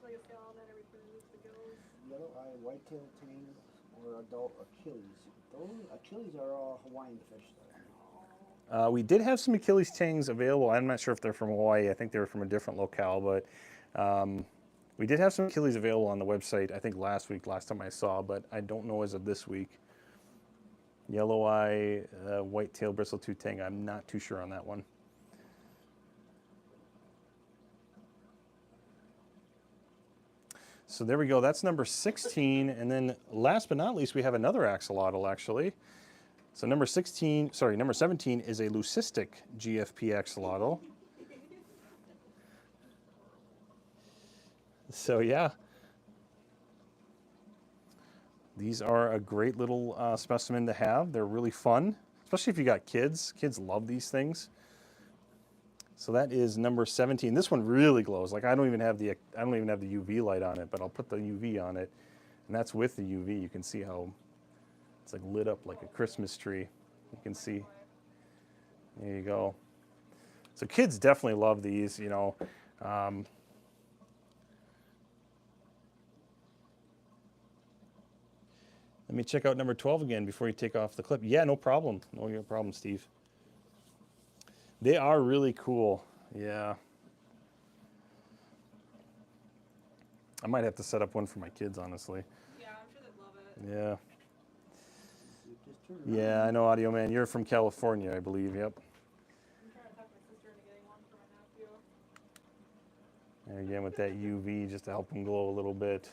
Like a skeleton, every 30 weeks it goes. Yellow-eye, white-tailed tang, or adult Achilles. Those Achilles are all Hawaiian fish, though. We did have some Achilles tangs available. I'm not sure if they're from Hawaii. I think they were from a different locale, but we did have some Achilles available on the website, I think last time I saw, but I don't know as of this week. Yellow eye, white-tailed bristletooth tang, I'm not too sure on that one. So there we go, that's number 16, and then last but not least, we have another axolotl actually. So number 17 is a leucistic GFP axolotl. So yeah, these are a great little specimen to have. They're really fun, especially if you got kids. Kids love these things. So that is number 17. This one really glows. Like I don't even have the UV light on it, but I'll put the UV on it, and that's with the UV. You can see how it's like lit up like a Christmas tree. You can see. There you go. So kids definitely love these, you know. Let me check out number 12 again before you take off the clip. Yeah, no problem. No problem, Steve. They are really cool. Yeah. I might have to set up one for my kids, honestly. Yeah, I'm sure they'd love it. Yeah. You just turn around. Yeah, I know, Audio Man. You're from California, I believe. Yep. I'm trying to talk my sister into getting one for my nephew. There again with that UV just to help them glow a little bit.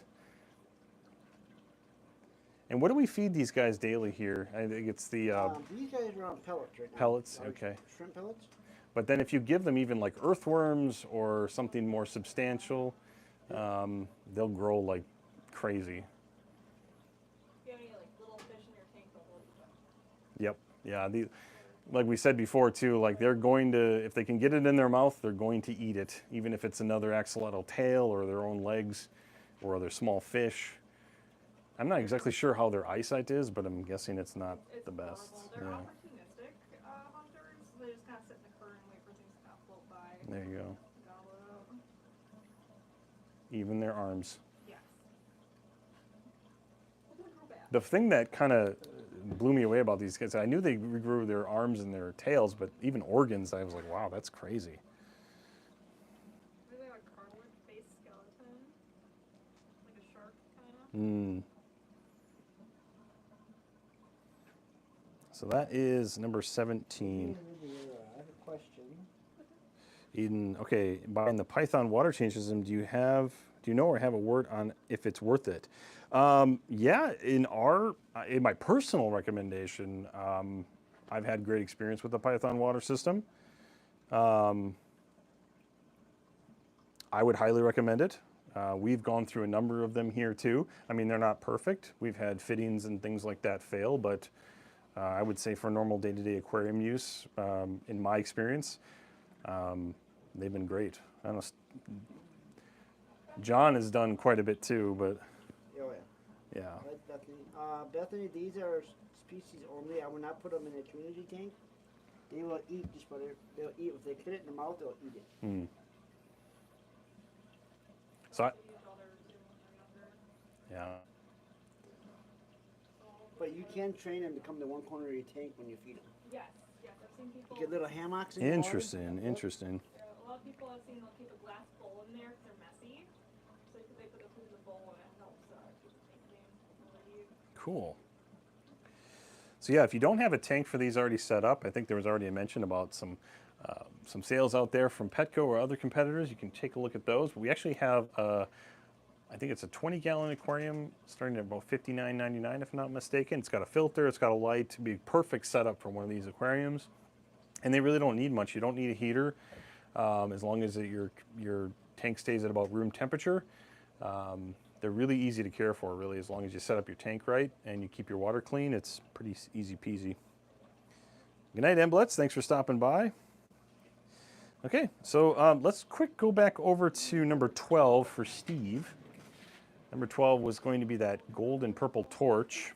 And what do we feed these guys daily here? I think it's the These guys are on pellets right now. pellets. Large Okay. Shrimp pellets. But then if you give them even like earthworms or something more substantial, they'll grow like crazy. If you have any like little fish in your tank, they'll eat them. Yep. Yeah. Like we said before too, like they're going to, if they can get it in their mouth, they're going to eat it, even if it's another axolotl tail or their own legs or other small fish. I'm not exactly sure how their eyesight is, but I'm guessing it's not It's the best. horrible. They're Yeah. opportunistic hunters. They just kind of sit in the current and wait for things to kind of float by. There you go. Gobble it up. Even their arms. Yes. Well, they grow back. The thing that kind of blew me away about these guys, I knew they regrew their arms and their tails, but even organs, I was like, wow, that's crazy. Maybe they have a cartilage-based skeleton, like a shark kind of. So that is number 17. I have a question. Eden, okay, buying the Python water change system, do you know or have a word on if it's worth it? Yeah, in my personal recommendation, I've had great experience with the Python water system. I would highly recommend it. We've gone through a number of them here too. I mean, they're not perfect. We've had fittings and things like that fail, but I would say for normal day-to-day aquarium use, in my experience, they've been great. I don't know, John has done quite a bit too, but Oh yeah. yeah. Right, Bethany. Bethany, these are species only. I will not put them in a community tank. They will eat just about it. They'll eat if they fit it in their mouth. They'll eat it. So, They use all their too when they're younger. yeah. But you can train them to come to one corner of your tank when you feed them. Yes, yes, I've seen people. You get little hammocks in the water. Interesting, interesting. Yeah, a lot of people I've seen they'll keep a glass bowl in there because they're messy. So they put the food in the bowl and it helps keep the tank clean. Before they eat. Cool. So yeah, if you don't have a tank for these already set up, I think there was already a mention about some sales out there from Petco or other competitors. You can take a look at those. We actually have, I think it's a 20-gallon aquarium starting at about $59.99 if I'm not mistaken. It's got a filter, it's got a light, to be perfect setup for one of these aquariums. And they really don't need much. You don't need a heater as long as your tank stays at about room temperature. They're really easy to care for, really, as long as you set up your tank right and you keep your water clean. It's pretty easy peasy. Good night, Emblets. Thanks for stopping by. Okay, so let's go back over to number 12 for Steve. Number 12 was going to be that gold and purple torch.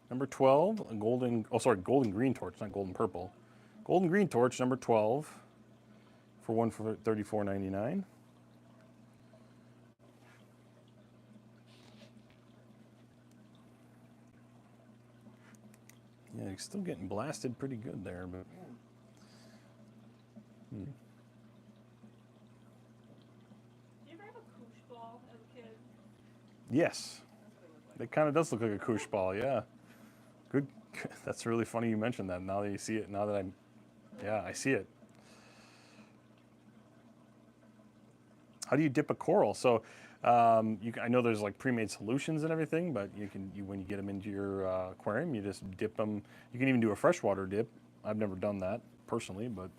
Number 12, a golden green torch, not golden purple. Golden green torch, number 12, for one for $34.99. Yeah, you're still getting blasted pretty good there, but. Did you ever have a koosh ball as a kid? Yes, it kind of does look like a koosh ball. Yeah, good. That's really funny you mentioned that. Now that you see it, I see it. How do you dip a coral? So, I know there's like pre-made solutions and everything, but when you get them into your aquarium, you just dip them. You can even do a freshwater dip. I've never done that personally, but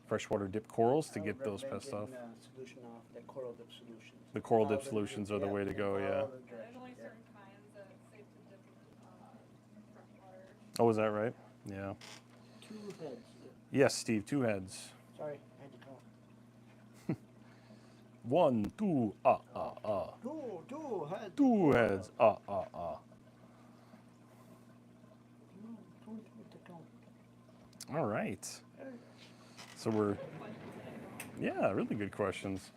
freshwater dip corals to get those pests off. Solution off the coral dip solutions. The coral dip solutions are the way to go. Yeah. There's only certain kinds that it's safe to dip freshwater. Oh, is that right? Yeah. 2 heads. Yes, Steve. 2 heads. Sorry, I had to call. 1, 2, 2 heads. 2 heads. All right. So really good questions.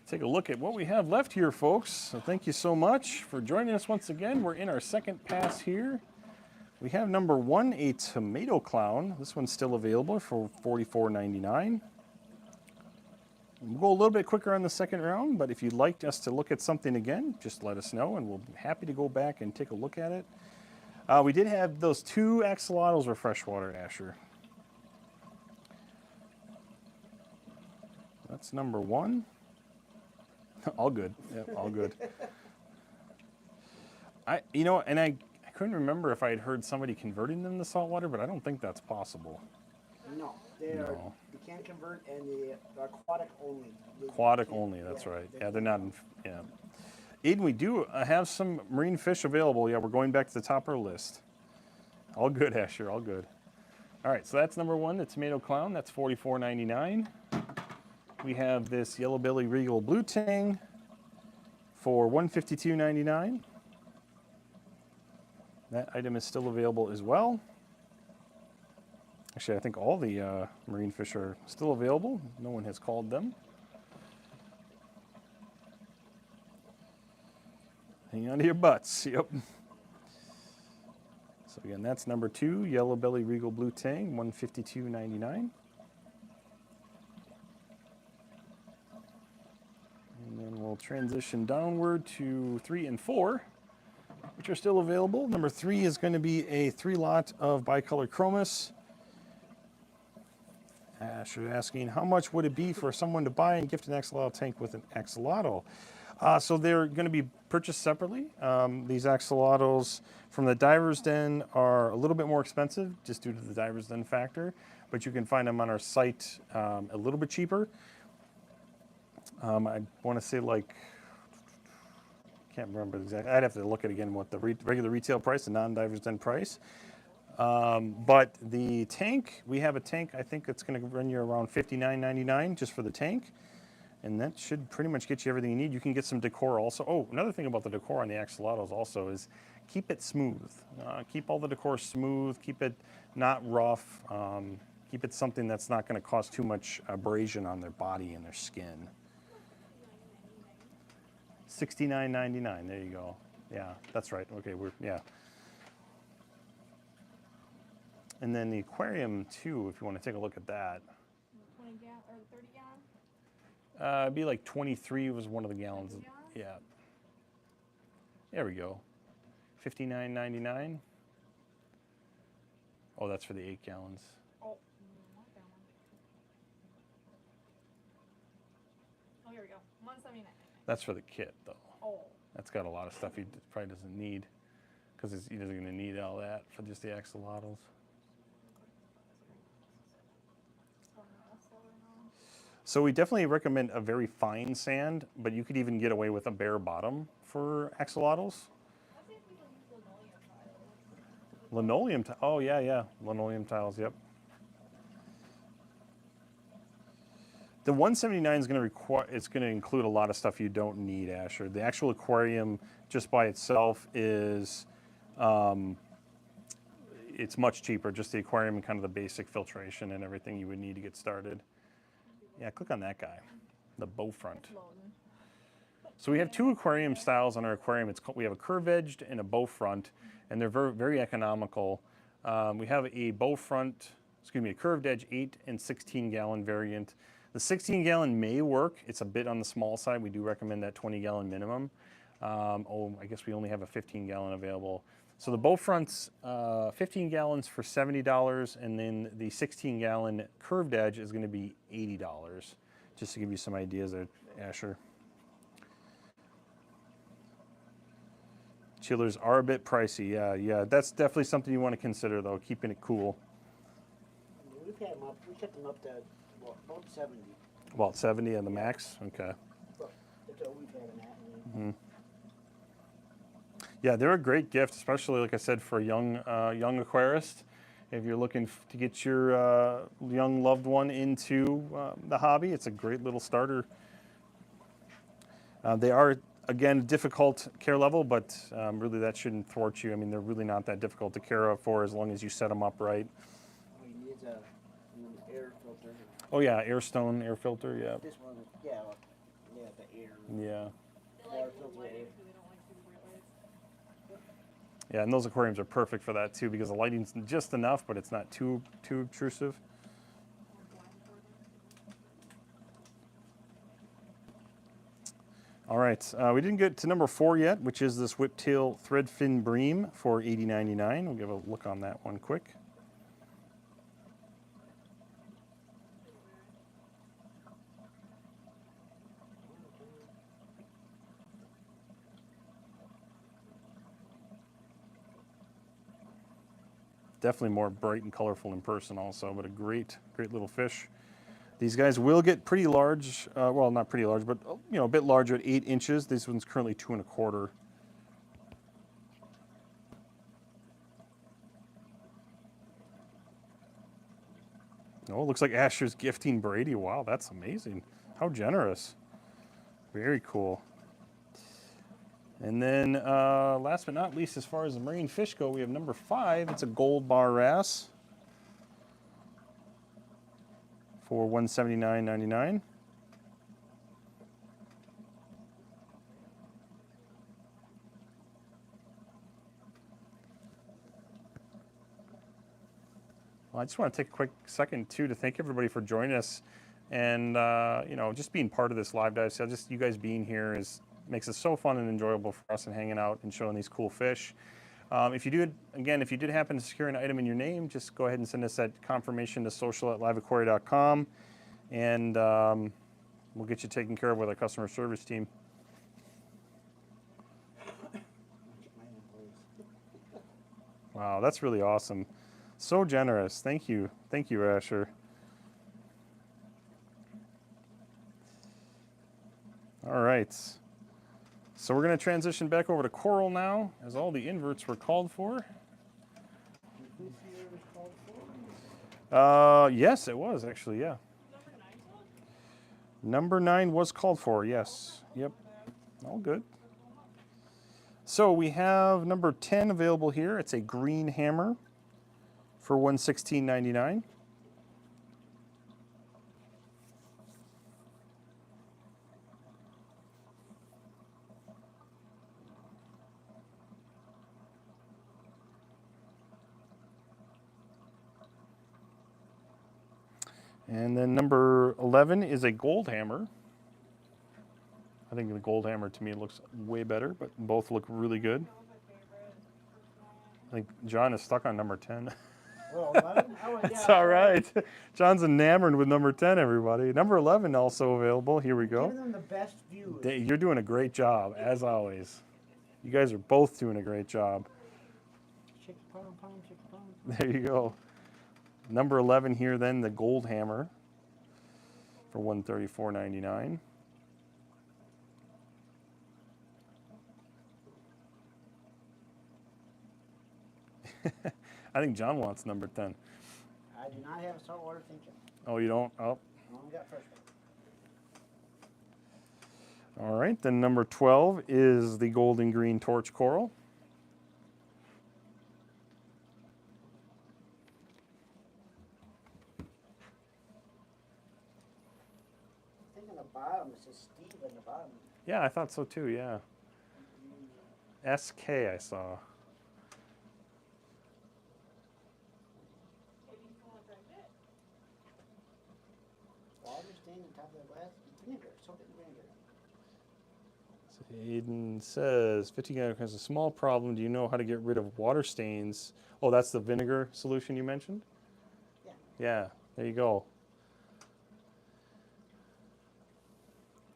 Take a look at what we have left here, folks. So thank you so much for joining us once again. We're in our second pass here We have number 1, a tomato clown. This one's still available for $44.99. We'll go a little bit quicker on the second round, but if you'd like us to look at something again, just let us know, and we'll be happy to go back and take a look at it. We did have those 2 axolotls were freshwater, Asher. That's number 1. All good. Yep, all good. I couldn't remember if I had heard somebody converting them to saltwater, but I don't think that's possible. No, you can't convert, and they're aquatic only. Aquatic only, that's right. Yeah, they're not. Yeah. Aiden, we do have some marine fish available. Yeah, we're going back to the top of our list. All good, Asher, all good. All right, so that's number 1, the tomato clown. That's $44.99. We have this yellow belly regal blue tang for $152.99. That item is still available as well. Actually, I think all the marine fish are still available. No one has called them. Hang on to your butts. Yep. So again, that's number 2, yellow belly regal blue tang, $152.99. And then we'll transition downward to 3 and 4, which are still available. Number 3 is going to be a 3-lot of bicolor chromis. Asher asking, how much would it be for someone to buy and gift an axolotl tank with an axolotl? So they're going to be purchased separately. These axolotls from the Diver's Den are a little bit more expensive just due to the Diver's Den factor, but you can find them on our site a little bit cheaper. I want to say can't remember exactly. I'd have to look at again what the regular retail price, the non-Diver's Den price. But the tank, we have a tank, I think it's going to run you around $59.99 just for the tank. And that should pretty much get you everything you need. You can get some decor also. Oh, another thing about the decor on the axolotls also is keep it smooth. Keep all the decor smooth, keep it not rough, keep it something that's not going to cause too much abrasion on their body and their skin. $69.99, there you go. Yeah, that's right. Okay, yeah. And then the aquarium too, if you want to take a look at that. 20 gallon or 30 gallon? It'd be like 23 was one of the gallons. Yeah. There we go. $59.99. Oh, that's for the 8 gallons. Oh, not that one. Oh, here we go. $179. That's for the kit, though. Oh. That's got a lot of stuff he probably doesn't need, because he doesn't going to need all that for just the axolotls. So we definitely recommend a very fine sand, but you could even get away with a bare bottom for axolotls. Linoleum tiles. Oh yeah, linoleum tiles. Yep. The 179 is going to require. It's going to include a lot of stuff you don't need, Asher. The actual aquarium, just by itself, is it's much cheaper. Just the aquarium and kind of the basic filtration and everything you would need to get started. Yeah, click on that guy, the bow front. So we have 2 aquarium styles on our aquarium. We have a curve edged and a bow front, and they're very, very economical. We have a a curved edge 8 and 16 gallon variant. The 16 gallon may work. It's a bit on the small side. We do recommend that 20 gallon minimum. I guess we only have a 15 gallon available. So the bow front's 15 gallons for $70, and then the 16 gallon curved edge is going to be $80, just to give you some ideas there, Asher. Chillers are a bit pricey, yeah. That's definitely something you want to consider, though, keeping it cool. We kept them up to about 70. About 70 on the max? Okay. That's all we've had in that. Mm-hmm. Yeah, they're a great gift, especially, like I said, for a young aquarist. If you're looking to get your young loved one into the hobby, it's a great little starter. They are, again, difficult care level, but really that shouldn't thwart you. I mean, they're really not that difficult to care for as long as you set them up right. We need an air filter. Oh yeah, Airstone air filter, yeah. This one, the air. Yeah. They like blue lighting, so they don't like super bright lights. Yeah, and those aquariums are perfect for that too because the lighting's just enough, but it's not too obtrusive. All right, we didn't get to number 4 yet, which is this whiptail threadfin bream for $80.99. We'll give a look on that one quick. Definitely more bright and colorful in person also, but a great little fish. These guys will get pretty large, well, not pretty large, but you know, a bit larger at 8 inches. This one's currently 2 1/4. Oh, it looks like Asher's gifting Brady. Wow, that's amazing. How generous. Very cool. And then last but not least, as far as the marine fish go, we have number 5. It's a gold bar wrasse for $179.99. Well, I just want to take a quick second too to thank everybody for joining us, and you know, just being part of this live dive sale. Just you guys being here makes it so fun and enjoyable for us and hanging out and showing these cool fish. If you did happen to secure an item in your name, just go ahead and send us that confirmation to social@liveaquaria.com, and we'll get you taken care of with our customer service team. Wow, that's really awesome. So generous. Thank you, Asher. All right. So we're going to transition back over to coral now, as all the inverts were called for. Yes, it was actually, yeah. Number 9 was called for, yes. Yep, all good. So we have number 10 available here. It's a green hammer for $116.99. And then number 11 is a gold hammer. I think the gold hammer to me looks way better, but both look really good. I think John is stuck on number 10. Well, 11? That's all right. John's enamored with number 10, everybody. Number 11 also available. Here we go. Giving them the best views. You're doing a great job, as always. You guys are both doing a great job. There you go. Number 11 here then, the gold hammer for $134.99. I think John wants number 10. I do not have a saltwater thinking. Oh, you don't? Oh. I only got freshwater. All right, then number 12 is the golden green torch coral. I think on the bottom it says Steve on the bottom. Yeah, I thought so too, yeah. SK I saw. Water stain on top of the glass. Vinegar, salt and vinegar. So Aiden says, 50 gallon has a small problem. Do you know how to get rid of water stains? Oh, that's the vinegar solution you mentioned? Yeah. Yeah, there you go.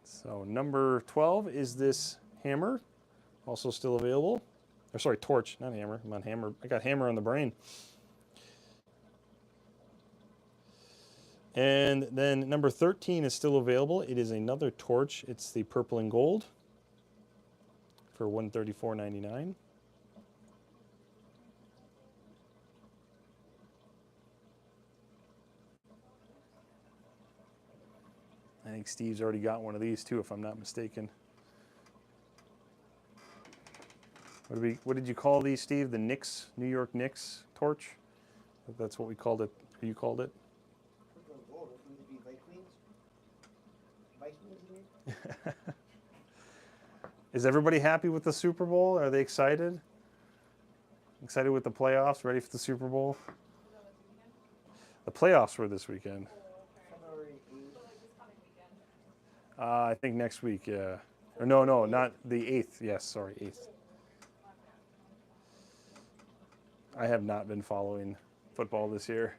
So number 12 is this hammer, also still available. Or sorry, torch, not hammer. I'm on hammer. I got hammer on the brain. And then number 13 is still available. It is another torch. It's the purple and gold for $134.99. I think Steve's already got one of these too, if I'm not mistaken. What did you call these, Steve? The Knicks, New York Knicks torch? That's what we called it. Or you called it? Is everybody happy with the Super Bowl? Are they excited? Excited with the playoffs? Ready for the Super Bowl? Is that this weekend? The playoffs were this weekend. Oh, okay. February So 8th. like this coming weekend. I think next week, yeah. Or no, not the 8th. Yes, sorry, 8th. I have not been following football this year.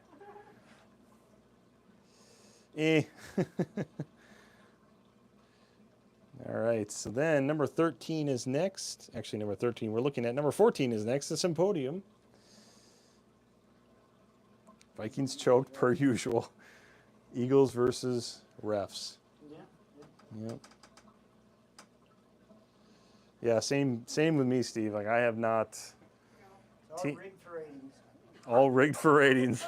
All right, so then number 13 is next. Actually, number 13 we're looking at. Number 14 is next, the Symposium. Vikings choked per usual. Eagles versus refs. Yeah. Yep. Yeah, same with me, Steve. Like I have not It's all Te- rigged for ratings. all rigged for ratings.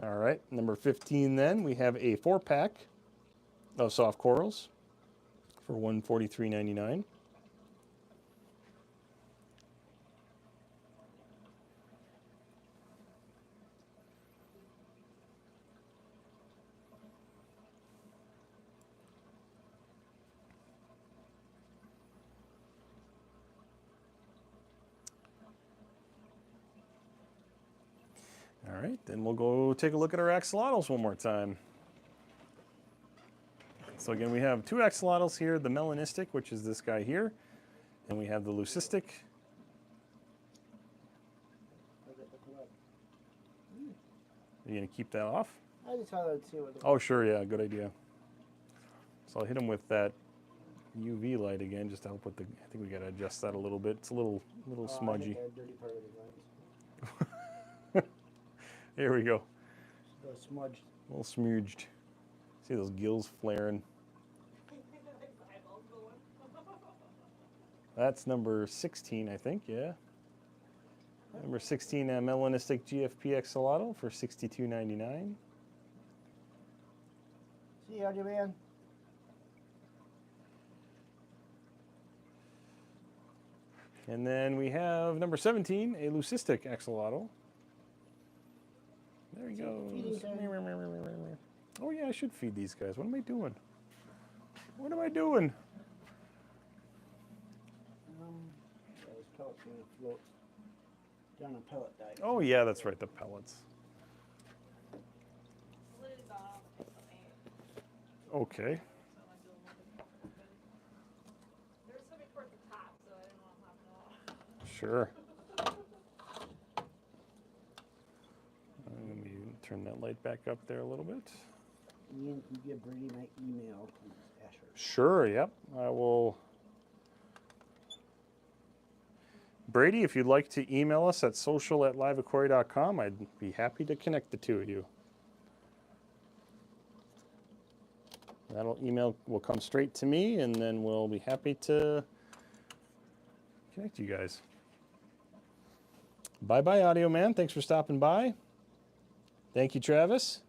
All right, number 15 then, we have a 4-pack of soft corals for $143.99. All right, then we'll go take a look at our axolotls one more time. So again, we have 2 axolotls here, the melanistic, which is this guy here, and we have the leucistic. I'll get the plug. Are you gonna keep that off? I just thought I'd see what the Oh, sure, yeah, good idea. So I'll hit him with that UV light again, just to help with the, I think we gotta adjust that a little bit. It's a little smudgy. I hit that dirty part of the lens. Here we go, So smudged. a little smudged. See those gills flaring. Eyeballs going. That's number 16, I think, yeah. Number 16, melanistic GFP axolotl for $62.99. See you, Audio Man. And then we have number 17, a leucistic axolotl. There he Feeding goes. time. Oh yeah, I should feed these guys. What am I doing? What am I doing? Yeah, those pellets are going to float down a pellet diet. Oh yeah, that's right, the pellets. The lid is on, I'll take some eight. Okay. So I'm doing one to open. They're swimming towards the top, so I didn't want them hopping off. Sure. Let me turn that light back up there a little bit. Ian, can you give Brady my email, please? Asher. Sure, yep. I will. Brady, if you'd like to email us at social@liveaquaria.com, I'd be happy to connect the two of you. That'll email will come straight to me, and then we'll be happy to connect you guys. Bye-bye, Audio Man. Thanks for stopping by. Thank you, Travis.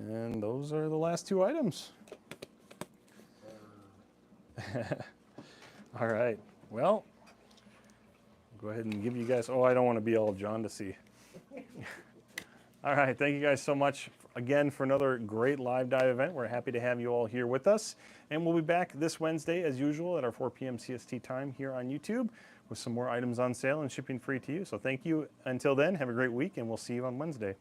And those are the last 2 items. All right. Well, go ahead and give you guys. Oh, I don't want to be all John to see. All right. Thank you guys so much again for another great live dive event. We're happy to have you all here with us. And we'll be back this Wednesday, as usual, at our 4 p.m. CST time here on YouTube with some more items on sale and shipping free to you. So thank you. Until then, have a great week, and we'll see you on Wednesday.